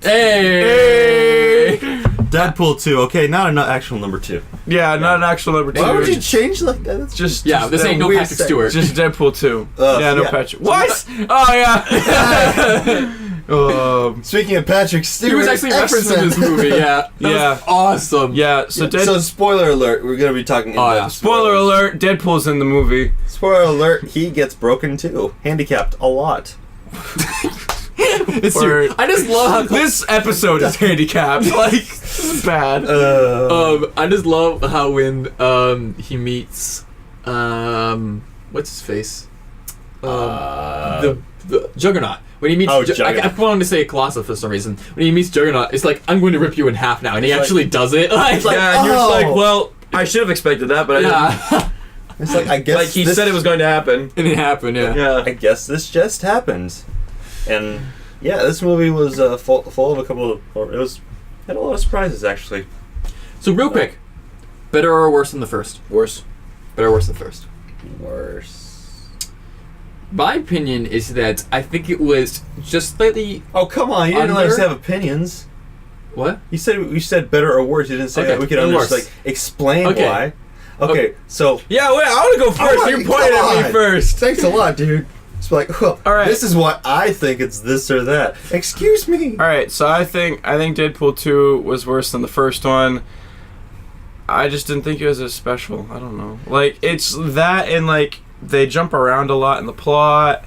Speaker 1: Hey!
Speaker 5: Deadpool 2. Okay, not an actual
Speaker 2: Number 2.
Speaker 3: Yeah, not an actual number 2.
Speaker 4: Why would you change like that? That's
Speaker 3: Just
Speaker 1: Yeah, this
Speaker 3: just
Speaker 1: ain't no
Speaker 4: weird
Speaker 1: Patrick
Speaker 4: set.
Speaker 1: Stewart.
Speaker 3: Just Deadpool 2. Yeah, no
Speaker 2: yeah.
Speaker 3: Patrick. What? Oh, yeah.
Speaker 4: Speaking of Patrick Stewart,
Speaker 1: He was actually referenced in this movie, yeah. That
Speaker 3: Yeah.
Speaker 1: was awesome.
Speaker 3: Yeah, so,
Speaker 2: So spoiler alert, we're gonna be talking.
Speaker 1: Oh, yeah.
Speaker 3: spoiler alert, Deadpool's in the movie.
Speaker 2: Spoiler alert, he gets broken too, handicapped a lot.
Speaker 1: It's
Speaker 3: Word.
Speaker 1: I just love how
Speaker 3: This episode is handicapped. Like, this is bad.
Speaker 1: I just love how when he meets what's his face? The Juggernaut. When he meets I
Speaker 2: Juggernaut.
Speaker 1: wanted to say Colossus for some reason. When he meets Juggernaut, it's like I'm going to rip you in half now, and he
Speaker 2: It's
Speaker 1: actually does it. Like,
Speaker 3: Yeah, and you're just
Speaker 4: oh.
Speaker 3: like, well, I should have expected that, but I didn't.
Speaker 1: yeah.
Speaker 2: It's like I guess
Speaker 3: Like, he
Speaker 2: this,
Speaker 3: said it was going to happen.
Speaker 1: And it happened, yeah.
Speaker 3: Yeah.
Speaker 2: I guess this just happened, and yeah, this movie was full of a couple of. Or it was had a lot of surprises actually.
Speaker 1: So real quick, better or worse than the first?
Speaker 3: Worse.
Speaker 1: Better or worse than the first?
Speaker 2: Worse.
Speaker 1: My opinion is that I think it was just slightly.
Speaker 2: Oh come on! You didn't let us
Speaker 1: Under-
Speaker 2: have opinions.
Speaker 1: What?
Speaker 2: You said better or worse. You didn't say
Speaker 1: Okay,
Speaker 2: that we could
Speaker 1: then
Speaker 2: just
Speaker 1: worse.
Speaker 2: like explain
Speaker 1: Okay.
Speaker 2: why. Okay, so
Speaker 3: Yeah, wait, I want to go first.
Speaker 4: my
Speaker 3: You're pointing at me
Speaker 4: God.
Speaker 3: first.
Speaker 4: Thanks a lot, dude. It's like,
Speaker 3: All right.
Speaker 2: this is what I think it's this or that. Excuse me.
Speaker 3: All right, so I think Deadpool 2 was worse than the first one. I just didn't think it was as special. I don't know. Like, it's that and, like, they jump around a lot in the plot,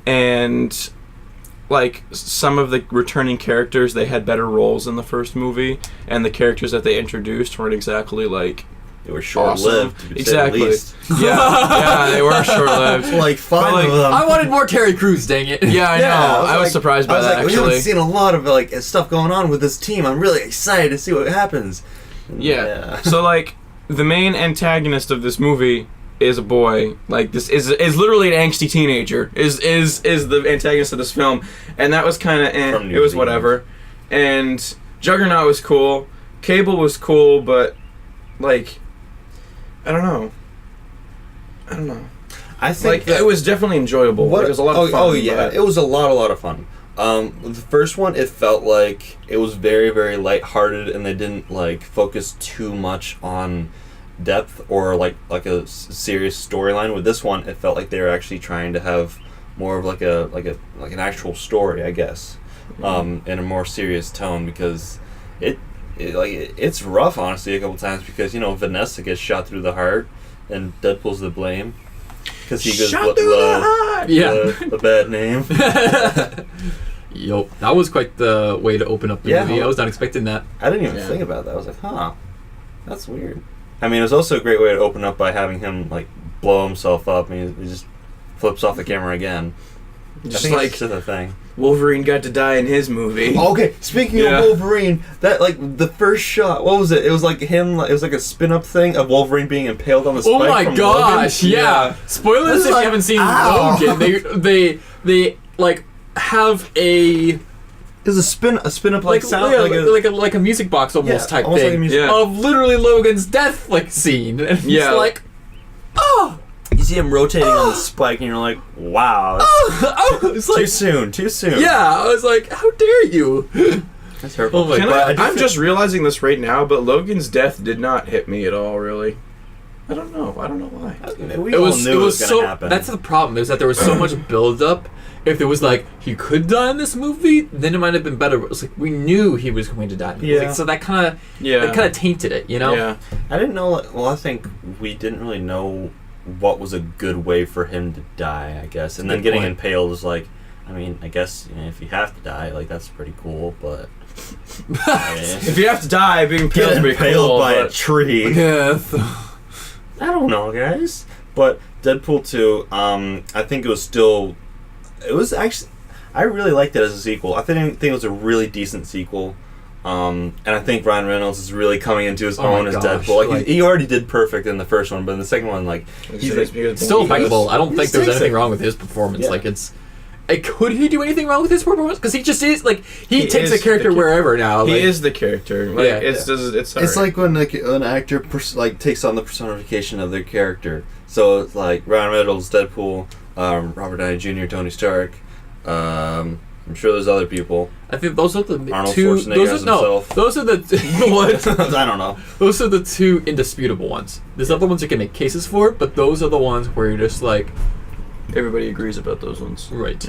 Speaker 3: and, like, some of the returning characters, they had better roles in the first movie, and the characters that they introduced weren't exactly, like,
Speaker 2: They were short-lived.
Speaker 3: awesome.
Speaker 2: To say the
Speaker 3: Exactly.
Speaker 2: least.
Speaker 3: Yeah, they were short-lived.
Speaker 2: Like 5
Speaker 3: like,
Speaker 2: of them.
Speaker 1: I wanted more Terry Crews, dang it.
Speaker 3: Yeah, I know. I was
Speaker 2: like-
Speaker 3: surprised by
Speaker 2: I was
Speaker 3: that,
Speaker 2: like, we
Speaker 3: actually.
Speaker 2: haven't seen a lot of like stuff going on with this team. I'm really excited to see what happens. And,
Speaker 3: Yeah. So like the main antagonist of this movie is a boy. Like this is literally an angsty teenager. Is the antagonist of this film, and that was kind of
Speaker 2: From New
Speaker 3: it was
Speaker 2: Zealand.
Speaker 3: whatever. And Juggernaut was cool. Cable was cool, but like I don't know.
Speaker 2: I think
Speaker 3: Like
Speaker 2: that
Speaker 3: it was definitely enjoyable. Like, it was a lot of fun.
Speaker 2: Oh yeah,
Speaker 3: but-
Speaker 2: it was a lot of fun. The first one, it felt like it was very, very lighthearted, and they didn't like focus too much on depth or like a serious storyline. With this one, it felt like they were actually trying to have more of like an actual story, I guess, in a more serious tone because it's rough, honestly, a couple times because Vanessa gets shot through the heart, and Deadpool's the blame. because he goes
Speaker 3: Shot through the heart.
Speaker 1: Yeah.
Speaker 2: the bad name.
Speaker 1: Yo, that was quite the way to open up the
Speaker 2: Yeah.
Speaker 1: movie. I was not expecting that.
Speaker 2: I didn't even
Speaker 3: Yeah.
Speaker 2: think about that. I was like, huh, that's weird. I mean, it was also a great way to open up by having him like blow himself up. I mean, he just flips off the camera again. I
Speaker 3: Just
Speaker 2: think
Speaker 3: like
Speaker 2: it's just a thing.
Speaker 3: Wolverine got to die in his movie.
Speaker 4: Okay, speaking
Speaker 3: Yeah.
Speaker 4: of Wolverine,
Speaker 2: That like the first shot. What was it? It was like him. It was like a spin-up thing of Wolverine being impaled on the spike.
Speaker 1: Oh my
Speaker 2: from
Speaker 1: gosh!
Speaker 2: Logan.
Speaker 1: Yeah. Spoilers if you
Speaker 4: like,
Speaker 1: haven't seen
Speaker 4: ow.
Speaker 1: Logan. They like have a
Speaker 2: It was a spin-up like sound,
Speaker 1: like a music box almost type
Speaker 2: almost like a
Speaker 1: thing
Speaker 2: music-
Speaker 3: Yeah.
Speaker 1: of literally Logan's death like scene. And
Speaker 3: Yeah.
Speaker 1: it's like, oh,
Speaker 2: You see him rotating on the spike, and you're like, wow, that's
Speaker 1: oh, it's
Speaker 2: too
Speaker 1: like,
Speaker 2: soon, too soon.
Speaker 1: yeah. I was like, how dare you?
Speaker 2: that's terrible.
Speaker 1: Oh my
Speaker 3: Can
Speaker 1: god!
Speaker 3: I'm just realizing this right now, but Logan's death did not hit me at all, really. I don't know why.
Speaker 2: We
Speaker 1: It
Speaker 2: all
Speaker 1: was
Speaker 2: knew
Speaker 1: it was
Speaker 2: gonna
Speaker 1: so.
Speaker 2: happen.
Speaker 1: That's the problem. Is that there was so much build up. If there was like he could die in this movie, then it might have been better. But it's like we knew he was going to die. In the movie.
Speaker 2: Yeah.
Speaker 1: So that kind of
Speaker 3: Yeah.
Speaker 1: tainted it, you know.
Speaker 3: Yeah.
Speaker 2: I didn't know. Well, I think we didn't really know what was a good way for him to die. I guess, and then
Speaker 1: Good
Speaker 2: getting
Speaker 1: point.
Speaker 2: impaled was like, I mean, I guess if you have to die, like that's pretty cool. But
Speaker 3: If you have to die, being impaled
Speaker 2: get
Speaker 3: would be
Speaker 2: impaled
Speaker 3: cool,
Speaker 2: by a
Speaker 3: but-
Speaker 2: tree.
Speaker 1: Yeah.
Speaker 2: I don't know, guys. But Deadpool 2, I think it was still. It was actually. I really liked it as a sequel. I think it was a really decent sequel. And I think Ryan Reynolds is really coming into his
Speaker 1: Oh my
Speaker 2: own as
Speaker 1: gosh,
Speaker 2: Deadpool. Like,
Speaker 1: like-
Speaker 2: he already did perfect in the first one, but in the second one, like, he's like,
Speaker 1: Still
Speaker 3: He goes-
Speaker 1: impeccable. I don't
Speaker 2: he
Speaker 1: think there's
Speaker 2: takes
Speaker 1: anything
Speaker 2: it.
Speaker 1: wrong with his performance.
Speaker 2: Yeah.
Speaker 1: Like it's. Could he do anything wrong with his performance? Because he just is like he
Speaker 3: He
Speaker 1: takes
Speaker 3: is
Speaker 1: a character
Speaker 3: the kid.
Speaker 1: wherever now.
Speaker 3: He
Speaker 1: like,
Speaker 3: is the character. Like,
Speaker 1: Yeah.
Speaker 3: it's
Speaker 4: it's
Speaker 3: alright.
Speaker 4: like when
Speaker 2: an actor takes on the personification of their character. So it's like Ryan Reynolds, Deadpool, Robert Downey Jr., Tony Stark. I'm sure there's other people.
Speaker 1: I think those are the
Speaker 2: Arnold
Speaker 1: two.
Speaker 2: Schwarzenegger
Speaker 1: Those
Speaker 2: as
Speaker 1: are, no,
Speaker 2: himself.
Speaker 1: those are the what?
Speaker 2: I don't know.
Speaker 1: Those are the two indisputable ones. There's other ones you can make cases for, but those are the ones where you're just like,
Speaker 3: Everybody agrees about those ones.
Speaker 1: right.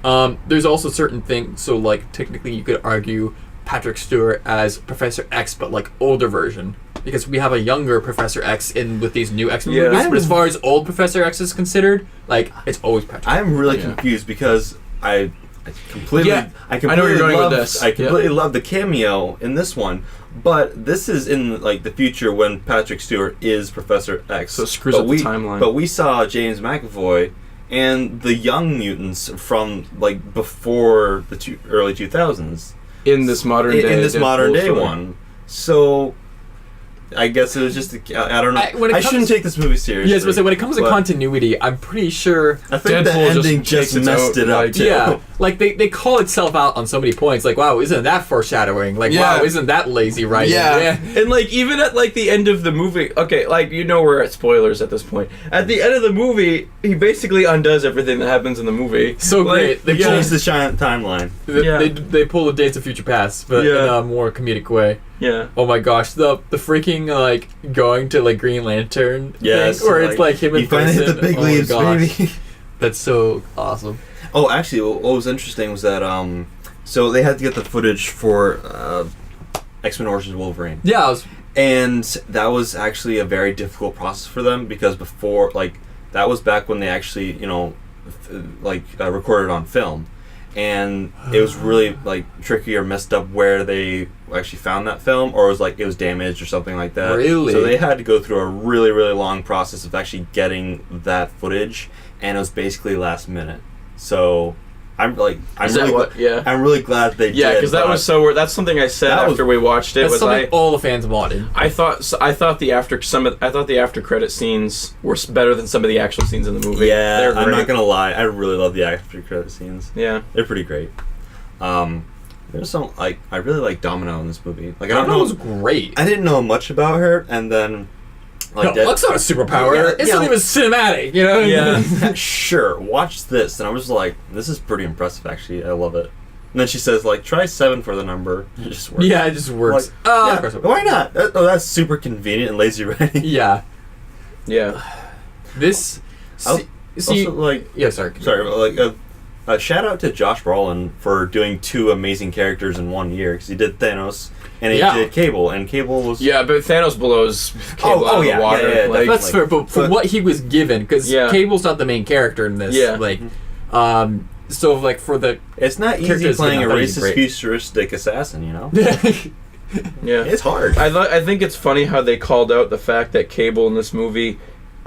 Speaker 3: Yeah.
Speaker 1: There's also certain things. So like technically, you could argue Patrick Stewart as Professor X, but like older version, because we have a younger Professor X in with these new X-Men
Speaker 3: Yeah.
Speaker 1: movies. But as far as old Professor X is considered, like it's always Patrick.
Speaker 2: I'm really
Speaker 3: Yeah.
Speaker 2: confused because I completely,
Speaker 3: Yeah,
Speaker 2: I
Speaker 3: I know where you're going with
Speaker 2: love,
Speaker 3: this.
Speaker 2: I completely love the cameo in this one, but this is in like the future when Patrick Stewart is Professor X.
Speaker 3: So it screws
Speaker 2: But
Speaker 3: up
Speaker 2: we,
Speaker 3: the timeline.
Speaker 2: But we saw James McAvoy and the Young Mutants from like before the early 2000s
Speaker 3: In this modern day.
Speaker 2: in this
Speaker 3: Deadpool
Speaker 2: modern day
Speaker 3: story.
Speaker 2: one. So I guess it was just I don't know.
Speaker 1: When it
Speaker 2: I
Speaker 1: comes-
Speaker 2: shouldn't take this movie seriously.
Speaker 1: Yes, but when it comes to
Speaker 2: but
Speaker 1: continuity, I'm pretty sure.
Speaker 2: I think
Speaker 3: Deadpool
Speaker 2: the ending
Speaker 3: just
Speaker 2: just
Speaker 3: takes its
Speaker 2: messed
Speaker 3: own,
Speaker 2: it up
Speaker 3: like-
Speaker 2: too.
Speaker 1: Yeah, like they call itself out on so many points. Like, wow, isn't that foreshadowing? Like,
Speaker 3: Yeah.
Speaker 1: wow, isn't that lazy writing?
Speaker 3: Yeah. And like even at like the end of the movie, okay, like you know we're at spoilers at this point. At the end of the movie, he basically undoes everything that happens in the movie.
Speaker 1: So
Speaker 3: Like,
Speaker 1: great. They
Speaker 2: They
Speaker 3: yeah.
Speaker 2: changed the timeline.
Speaker 3: Yeah.
Speaker 1: they pull the Days of Future Past, but in
Speaker 3: Yeah.
Speaker 1: a more comedic way.
Speaker 3: Yeah.
Speaker 1: Oh my gosh, the freaking like going to like Green Lantern
Speaker 2: Yes,
Speaker 1: thing, where it's like him in
Speaker 2: You finally hit
Speaker 1: person.
Speaker 2: the big
Speaker 1: Oh my
Speaker 2: leaves,
Speaker 1: gosh.
Speaker 2: baby.
Speaker 1: That's so awesome.
Speaker 2: Oh, actually, what was interesting was that so they had to get the footage for X-Men Origins Wolverine,
Speaker 1: Yeah, I was,
Speaker 2: and that was actually a very difficult process for them because before, like, that was back when they actually, recorded on film, and it was really like tricky or messed up where they actually found that film, or it was damaged or something like that.
Speaker 1: Really?
Speaker 2: So they had to go through a really, really long process of actually getting that footage, and it was basically last minute. So I'm
Speaker 3: Is that what? Yeah.
Speaker 2: I'm really glad they did.
Speaker 3: Yeah, because that
Speaker 2: but
Speaker 3: was so weird. That's something I said
Speaker 2: That was-
Speaker 3: after we watched it.
Speaker 1: that's
Speaker 3: Was
Speaker 1: something all the fans wanted.
Speaker 3: I thought the after credit scenes were better than some of the actual scenes in the movie.
Speaker 2: Yeah,
Speaker 3: They're
Speaker 2: I'm
Speaker 3: great.
Speaker 2: not gonna lie. I really love the after credit scenes.
Speaker 3: Yeah.
Speaker 2: They're pretty great. There's some I really like Domino in this movie. Like I
Speaker 1: Domino
Speaker 2: don't know.
Speaker 1: was great.
Speaker 2: I didn't know much about her, and then like
Speaker 1: No, that's not a superpower.
Speaker 2: Yeah,
Speaker 1: it's
Speaker 2: yeah.
Speaker 1: not even cinematic, you know?
Speaker 2: yeah, sure. Watch this, and I was like, this is pretty impressive. Actually, I love it. And then she says like, try 7 for the number. It just works.
Speaker 1: Yeah, it just works.
Speaker 2: Like,
Speaker 1: Oh,
Speaker 2: yeah,
Speaker 1: of course it
Speaker 2: why not? That's super convenient and lazy writing.
Speaker 1: Yeah.
Speaker 3: Yeah.
Speaker 1: This.
Speaker 2: I'll-
Speaker 1: See,
Speaker 2: Also, like,
Speaker 1: yeah, sorry.
Speaker 2: sorry, but like shout out to Josh Brolin for doing 2 amazing characters in 1 year, because he did Thanos and he did Cable, and Cable was
Speaker 3: Yeah, but Thanos blows Cable out of the water.
Speaker 2: yeah,
Speaker 3: like,
Speaker 1: That's fair, but for what he was given, because Cable's not the main character in this.
Speaker 3: Yeah.
Speaker 1: Like, so like for the
Speaker 2: it's not easy
Speaker 1: characters,
Speaker 2: playing a
Speaker 1: I thought he was
Speaker 2: racist,
Speaker 1: great.
Speaker 2: futuristic assassin, you know?
Speaker 3: yeah.
Speaker 2: It's hard.
Speaker 3: I think it's funny how they called out the fact that Cable in this movie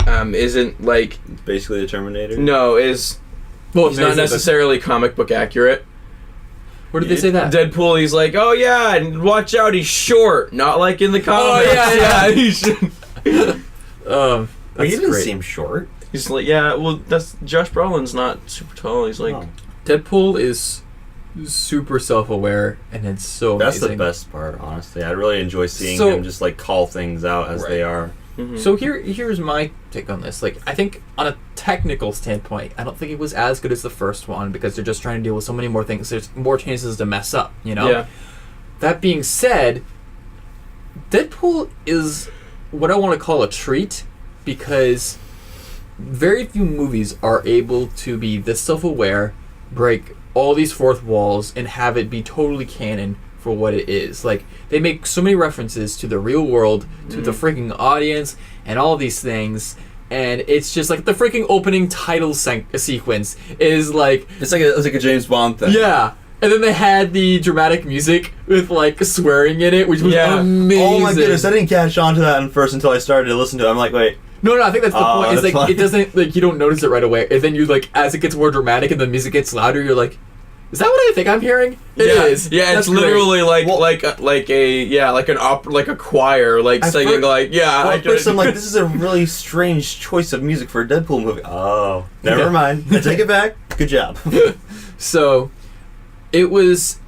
Speaker 3: isn't like
Speaker 2: Basically the Terminator.
Speaker 3: he's not necessarily comic book accurate.
Speaker 1: Where did they say that?
Speaker 3: Deadpool, he's like, oh yeah, and watch out, he's short, not like in the comics.
Speaker 1: yeah.
Speaker 3: He's
Speaker 1: That's
Speaker 2: He didn't
Speaker 1: great.
Speaker 2: seem short.
Speaker 3: he's like, yeah, well, that's Josh Brolin's not super tall. He's like,
Speaker 2: Oh.
Speaker 1: Deadpool is super self-aware, and it's so
Speaker 2: That's
Speaker 1: amazing.
Speaker 2: the best part, honestly. I really enjoy seeing
Speaker 1: So-
Speaker 2: him just like call things out as they are.
Speaker 3: mhm.
Speaker 1: So here's my take on this. Like, I think on a technical standpoint, I don't think it was as good as the first one because they're just trying to deal with so many more things. There's more chances to mess up, you know?
Speaker 3: Yeah.
Speaker 1: That being said, Deadpool is what I want to call a treat because very few movies are able to be this self-aware, break all these fourth walls, and have it be totally canon for what it is. Like, they make so many references to the real world, to the freaking audience, and all these things, and it's just like the freaking opening title sequence is like,
Speaker 2: It's like a James Bond thing.
Speaker 1: yeah. And then they had the dramatic music with like swearing in it, which was amazing.
Speaker 2: Oh my goodness, I didn't catch on to that at first until I started to listen to it. I'm like, wait.
Speaker 1: No, I think that's the point. It's
Speaker 2: that's
Speaker 1: like
Speaker 2: fine.
Speaker 1: it doesn't like you don't notice it right away, and then you like as it gets more dramatic and the music gets louder, you're like, is that what I think I'm hearing? It is.
Speaker 3: Yeah,
Speaker 1: That's
Speaker 3: it's
Speaker 1: great.
Speaker 3: literally like a choir like
Speaker 2: At
Speaker 3: singing
Speaker 2: first-
Speaker 3: I
Speaker 2: At first I'm like, this is a really strange choice of music for a Deadpool movie. Oh, never
Speaker 1: Yeah.
Speaker 2: mind. I take it back. Good job.
Speaker 1: So, it was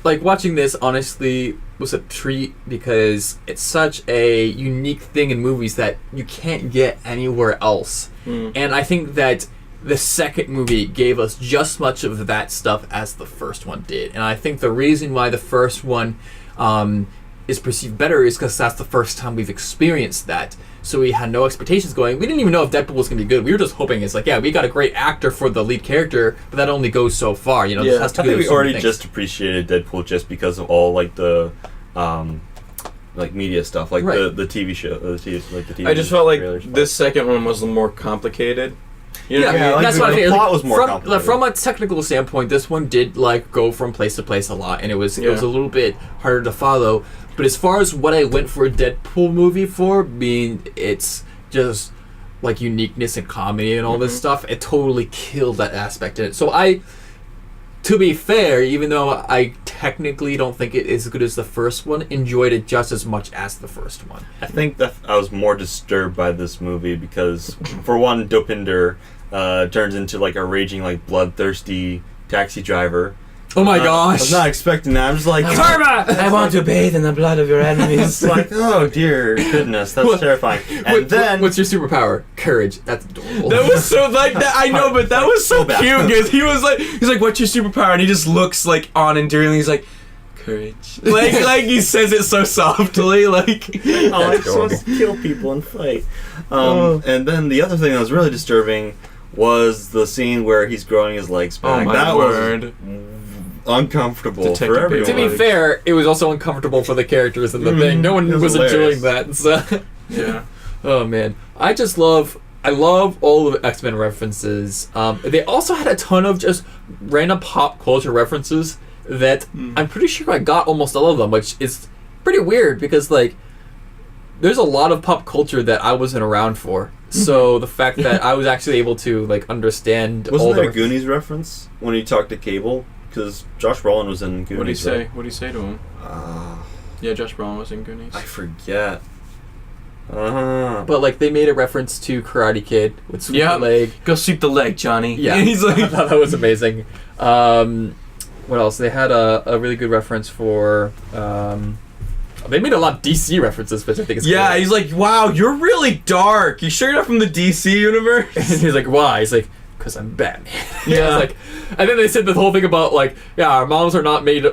Speaker 1: like watching this. Honestly, was a treat because it's such a unique thing in movies that you can't get anywhere else. And I think that the second movie gave us just much of that stuff as the first one did. And I think the reason why the first one is perceived better is because that's the first time we've experienced that. So we had no expectations going. We didn't even know if Deadpool was going to be good. We were just hoping it's like, yeah, we got a great actor for the lead character, but that only goes so far. You know, this has to
Speaker 2: I
Speaker 1: do
Speaker 2: think
Speaker 1: with
Speaker 2: we
Speaker 1: so many
Speaker 2: already
Speaker 1: things.
Speaker 2: just appreciated Deadpool just because of all like the like media stuff, like
Speaker 1: Right.
Speaker 2: the TV show, the TV.
Speaker 3: I just felt like
Speaker 2: trailers.
Speaker 3: this second one was the more complicated. You know
Speaker 1: Yeah,
Speaker 3: what I mean?
Speaker 2: like
Speaker 1: that's
Speaker 2: the-
Speaker 1: what I
Speaker 2: the
Speaker 1: mean.
Speaker 2: plot was more
Speaker 1: from,
Speaker 2: complicated.
Speaker 1: From a technical standpoint, this one did like go from place to place a lot, and it was a little bit harder to follow. But as far as what I went for a Deadpool movie for, being it's just like uniqueness and comedy and all this stuff, it totally killed that aspect in it. So to be fair, even though I technically don't think it is as good as the first one, enjoyed it just as much as the first one.
Speaker 2: I think that I was more disturbed by this movie because, for one, Dopinder turns into like a raging, like bloodthirsty taxi driver.
Speaker 1: Oh my
Speaker 2: I
Speaker 1: gosh!
Speaker 2: was not expecting that. I'm just like,
Speaker 1: Karma!
Speaker 3: I want to bathe in the blood of your enemies.
Speaker 2: it's like, oh dear goodness, that's terrifying. And then
Speaker 1: what's your superpower? Courage. That's adorable.
Speaker 3: That was so like that. I know, but that was so
Speaker 2: So bad.
Speaker 3: cute because he's like, "What's your superpower?" And he just looks like on endearing. He's like, "Courage." Like he says it so softly. Like,
Speaker 2: oh, I'm supposed to kill people and fight. And then the other thing that was really disturbing was the scene where he's growing his legs back.
Speaker 3: oh my
Speaker 2: that
Speaker 3: word!
Speaker 2: was uncomfortable
Speaker 3: Detective
Speaker 2: for everyone.
Speaker 1: To be fair, it was also uncomfortable for the characters in the thing. No one
Speaker 2: It
Speaker 1: was
Speaker 2: was hilarious.
Speaker 1: enjoying that. So.
Speaker 3: Yeah.
Speaker 1: Oh man, I love all of X-Men references. They also had a ton of just random pop culture references that I'm pretty sure I got almost all of them, which is pretty weird because like there's a lot of pop culture that I wasn't around for. So the fact that I was actually able to like understand all
Speaker 2: Wasn't
Speaker 1: the
Speaker 2: there a Goonies reference when he talked to Cable? Because Josh Brolin was in Goonies.
Speaker 3: What did he say?
Speaker 2: right?
Speaker 3: What did he say to him? Yeah, Josh Brolin was in Goonies.
Speaker 2: I forget.
Speaker 1: But like they made a reference to Karate Kid with Sweep
Speaker 3: Yeah.
Speaker 1: the Leg.
Speaker 3: Go sweep the leg, Johnny.
Speaker 1: Yeah,
Speaker 3: And he's
Speaker 1: I
Speaker 3: like,
Speaker 1: thought that was amazing. What else? They had a really good reference for. They made a lot of DC references, which I think is
Speaker 3: yeah.
Speaker 1: cool.
Speaker 3: He's like, wow, you're really dark. You sure you're not from the DC universe?
Speaker 1: And he's like, why? He's like, because I'm Batman.
Speaker 3: Yeah.
Speaker 1: I was like, and then they said the whole thing about like, yeah, our moms are not named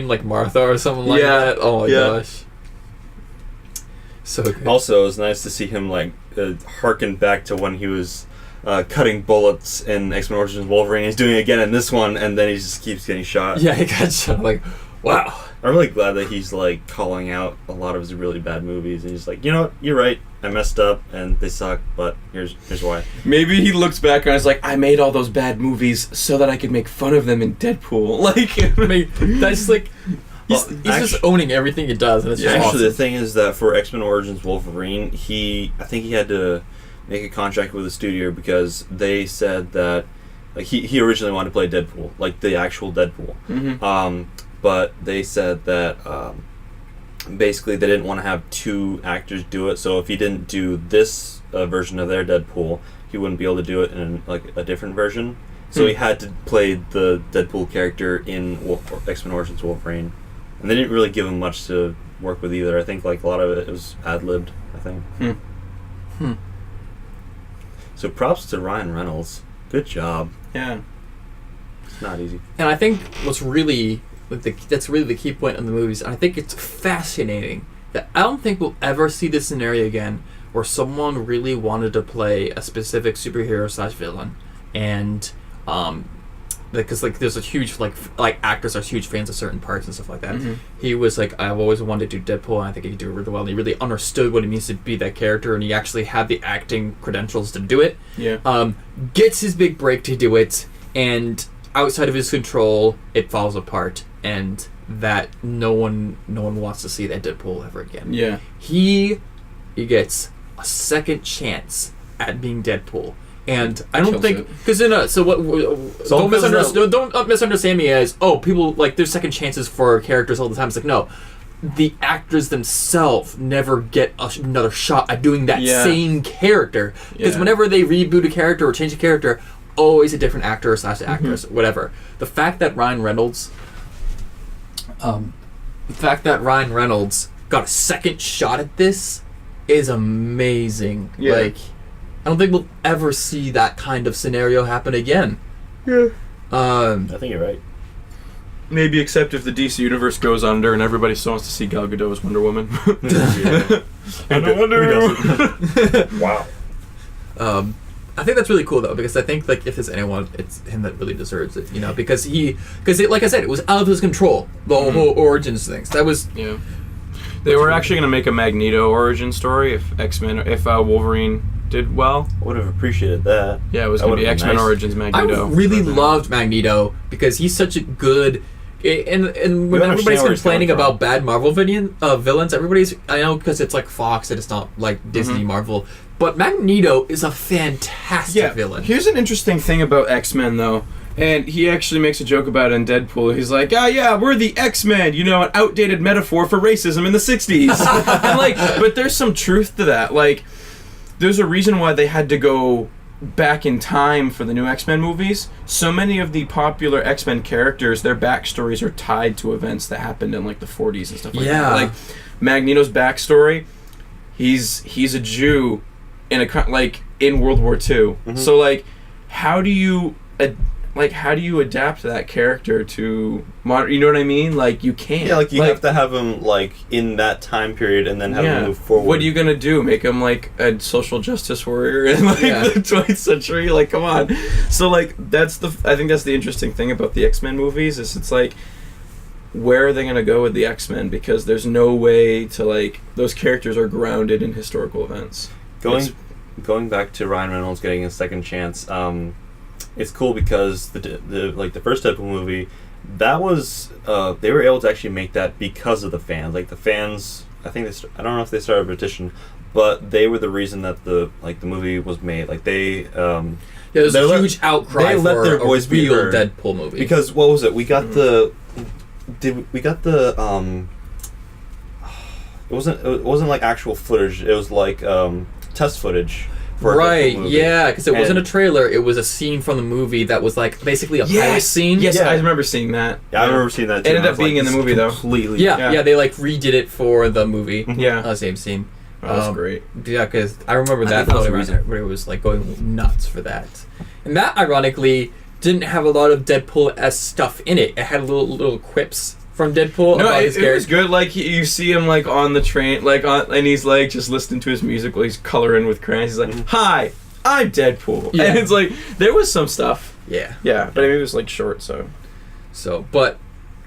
Speaker 1: like Martha or something like
Speaker 3: Yeah.
Speaker 1: that. Oh my
Speaker 2: Yeah.
Speaker 1: gosh. So good.
Speaker 2: Also, it was nice to see him like harken back to when he was cutting bullets in X-Men Origins Wolverine. He's doing it again in this one, and then he just keeps getting shot.
Speaker 1: Yeah, he got shot. Like, wow.
Speaker 2: I'm really glad that he's like calling out a lot of his really bad movies, and he's like, you know what, you're right, I messed up and they suck, but here's why.
Speaker 3: Maybe he looks back and is like, I made all those bad movies so that I could make fun of them in Deadpool. Like,
Speaker 1: I mean, that's like he's just owning everything he does, and it's just
Speaker 2: Actually,
Speaker 1: awesome.
Speaker 2: the thing is that for X-Men Origins Wolverine, I think he had to make a contract with the studio because they said that like he originally wanted to play Deadpool, like the actual Deadpool.
Speaker 3: Mhm.
Speaker 2: But they said that basically they didn't want to have two actors do it. So if he didn't do this version of their Deadpool, he wouldn't be able to do it in like a different version. So he had to play the Deadpool character in X-Men Origins Wolverine, and they didn't really give him much to work with either. I think like a lot of it was ad-libbed, I think. So props to Ryan Reynolds. Good job.
Speaker 3: yeah.
Speaker 2: It's not easy.
Speaker 1: And I think what's really that's really the key point in the movies. And I think it's fascinating that I don't think we'll ever see this scenario again where someone really wanted to play a specific superhero / villain, and because like there's a huge like actors are huge fans of certain parts and stuff like that.
Speaker 3: Mm-hmm.
Speaker 1: He was like, I've always wanted to do Deadpool, and I think he could do it really well. And he really understood what it means to be that character, and he actually had the acting credentials to do it.
Speaker 3: Yeah.
Speaker 1: Gets his big break to do it, and outside of his control, it falls apart, and that no one wants to see that Deadpool ever again.
Speaker 3: Yeah.
Speaker 1: He gets a second chance at being Deadpool. And I don't
Speaker 3: Kills
Speaker 1: think
Speaker 3: it.
Speaker 1: because don't misunderstand me as people like there's second chances for characters all the time. It's like no, the actors themselves never get another shot at doing that same character because
Speaker 3: Yeah.
Speaker 1: whenever they reboot a character or change a character, always a different actor / actress, whatever. The fact that Ryan Reynolds, got a second shot at this is amazing.
Speaker 3: Yeah.
Speaker 1: Like, I don't think we'll ever see that kind of scenario happen again.
Speaker 3: Yeah.
Speaker 2: I think you're right.
Speaker 3: Maybe except if the DC universe goes under and everybody still wants to see Gal Gadot as Wonder Woman.
Speaker 2: Wow.
Speaker 1: I think that's really cool though, because I think like if there's anyone, it's him that really deserves it, because like I said, it was out of his control, the whole origins things. That was
Speaker 3: Yeah. They were actually going to make a Magneto origin story if Wolverine did well.
Speaker 2: I would have appreciated that.
Speaker 3: Yeah, it was
Speaker 2: That
Speaker 3: going to be
Speaker 2: would've been
Speaker 3: X-Men
Speaker 2: nice.
Speaker 3: Origins Magneto.
Speaker 1: I really loved Magneto because he's such a good. And when
Speaker 2: don't understand
Speaker 1: everybody's
Speaker 2: where he's
Speaker 1: complaining
Speaker 2: coming from.
Speaker 1: about bad Marvel villains, I know because it's like Fox and it's not like Disney Marvel, but Magneto is a fantastic villain.
Speaker 3: Here's an interesting thing about X-Men, though. And he actually makes a joke about it in Deadpool. He's like, yeah, we're the X-Men, an outdated metaphor for racism in the 60s. And but there's some truth to that. Like, there's a reason why they had to go back in time for the new X-Men movies. So many of the popular X-Men characters, their backstories are tied to events that happened in like the 40s and stuff like that. Like Magneto's backstory, he's a Jew in in World War II.
Speaker 2: Mm-hmm.
Speaker 3: So how do you adapt that character to modern? You know what I mean? You can't.
Speaker 2: Yeah, you have to have him in that time period and then have him move forward.
Speaker 3: What are you gonna do? Make him a social justice warrior in the 20th century? Come on. So I think that's the interesting thing about the X-Men movies is it's where are they gonna go with the X-Men? Because there's no way to those characters are grounded in historical events.
Speaker 2: Going back to Ryan Reynolds getting a second chance. It's cool because the first Deadpool movie, that was they were able to actually make that because of the fans. The fans, I don't know if they started a petition, but they were the reason that the movie was made.
Speaker 1: There's a huge outcry
Speaker 2: they let
Speaker 1: for
Speaker 2: their voice
Speaker 1: a
Speaker 2: be
Speaker 1: real
Speaker 2: heard.
Speaker 1: Deadpool movie.
Speaker 2: Because what was it? We got it wasn't actual footage. It was test footage. For a Deadpool movie.
Speaker 1: Yeah, because it wasn't a trailer. It was a scene from the movie that was basically a pilot scene.
Speaker 3: Yes,
Speaker 2: Yeah.
Speaker 3: I remember seeing that.
Speaker 2: Yeah, I remember seeing that too.
Speaker 3: It ended
Speaker 2: and I
Speaker 3: up
Speaker 2: was
Speaker 3: being in the
Speaker 2: this is
Speaker 3: movie, though.
Speaker 2: Completely.
Speaker 1: Yeah, they redid it for the movie.
Speaker 3: Yeah.
Speaker 1: Same scene.
Speaker 3: Oh, that's great.
Speaker 1: Yeah, because I remember that
Speaker 2: think that was
Speaker 1: floating
Speaker 2: the
Speaker 1: around
Speaker 2: reason.
Speaker 1: there, where it was going nuts for that. And that, ironically, didn't have a lot of Deadpool-esque stuff in it. It had little quips from Deadpool
Speaker 3: No,
Speaker 1: about his
Speaker 3: it was
Speaker 1: character.
Speaker 3: good. You see him on the train, and he's just listening to his music while he's coloring with crayons. He's like, "Hi, I'm Deadpool.
Speaker 1: Yeah.
Speaker 3: And it's like, there was some stuff.
Speaker 1: Yeah.
Speaker 3: Yeah, but I mean, it was like short, so.
Speaker 1: So, but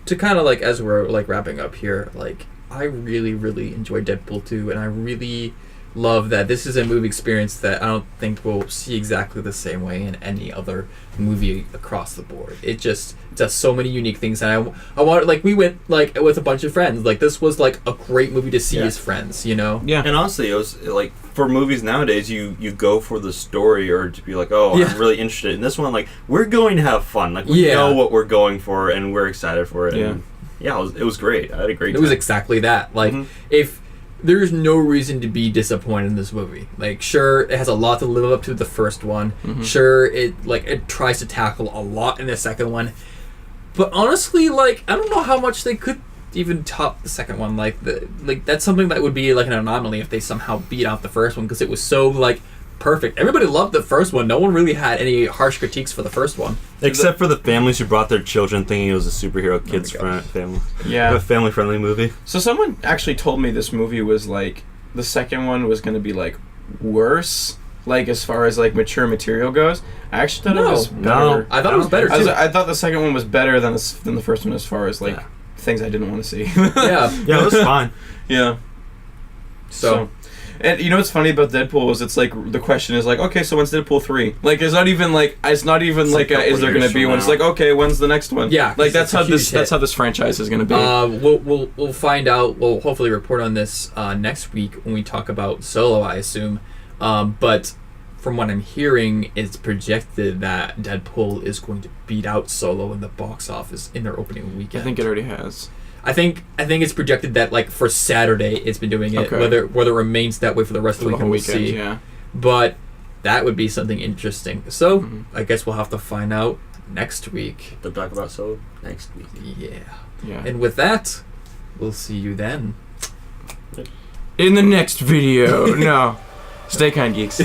Speaker 1: to kind of like, as we're like wrapping up here, like, I really, really enjoyed Deadpool 2, and I really love that this is a movie experience that I don't think we'll see exactly the same way in any other movie across the board. It just does so many unique things, and I want, like, we went like with a bunch of friends. Like, this was like a great movie to see as friends, you know?
Speaker 3: Yeah.
Speaker 2: And honestly, it was like, for movies nowadays, you go for the story or to be like, oh,
Speaker 1: Yeah.
Speaker 2: I'm really interested in this one. Like, we're going to have fun. Like, we
Speaker 1: Yeah.
Speaker 2: know what we're going for, and we're excited for it.
Speaker 3: Yeah.
Speaker 2: And yeah, it was great. I had a great
Speaker 1: It
Speaker 2: time.
Speaker 1: was exactly that. Like,
Speaker 2: Mhm.
Speaker 1: if there's no reason to be disappointed in this movie. Like, sure, it has a lot to live up to the first one.
Speaker 3: Mhm.
Speaker 1: Sure, it tries to tackle a lot in the second one. But honestly, like, I don't know how much they could even top the second one. Like, that's something that would be like an anomaly if they somehow beat out the first one, because it was so like perfect. Everybody loved the first one. No one really had any harsh critiques for the first one.
Speaker 5: Except for the families who brought their children thinking it was a superhero kids
Speaker 1: gosh.
Speaker 5: family.
Speaker 3: Yeah.
Speaker 5: A family friendly movie.
Speaker 3: So someone actually told me this movie was like, the second one was going to be like worse, like as far as like mature material goes. I actually thought it was better.
Speaker 1: I thought it was better too.
Speaker 3: I thought the second one was better than the first one as far as like
Speaker 5: Yeah.
Speaker 3: things I didn't want to see.
Speaker 1: Yeah.
Speaker 5: Yeah, it was fine.
Speaker 3: Yeah.
Speaker 1: So,
Speaker 3: And you know what's funny about Deadpool is it's like the question is like, okay, so when's Deadpool 3? Like is there going to be one? It's like, okay, when's the next one?
Speaker 1: Yeah,
Speaker 3: Like that's
Speaker 1: it's a
Speaker 3: how
Speaker 1: huge
Speaker 3: this that's
Speaker 1: hit.
Speaker 3: how this franchise is going to be.
Speaker 1: we'll find out. We'll hopefully report on this next week when we talk about Solo, I assume. But from what I'm hearing, it's projected that Deadpool is going to beat out Solo in the box office in their opening
Speaker 3: I
Speaker 1: weekend.
Speaker 3: think it already has.
Speaker 1: I think it's projected that like for Saturday it's been doing it.
Speaker 3: Okay.
Speaker 1: Whether it remains that way for the rest of the weekend, we'll see.
Speaker 3: Yeah.
Speaker 1: But that would be something interesting. So
Speaker 3: Mhm.
Speaker 1: I guess we'll have to find out next week.
Speaker 2: To talk about Solo next week.
Speaker 1: Yeah.
Speaker 3: Yeah.
Speaker 1: And with that, we'll see you then.
Speaker 3: In the next video. No. Stay kind, geeks.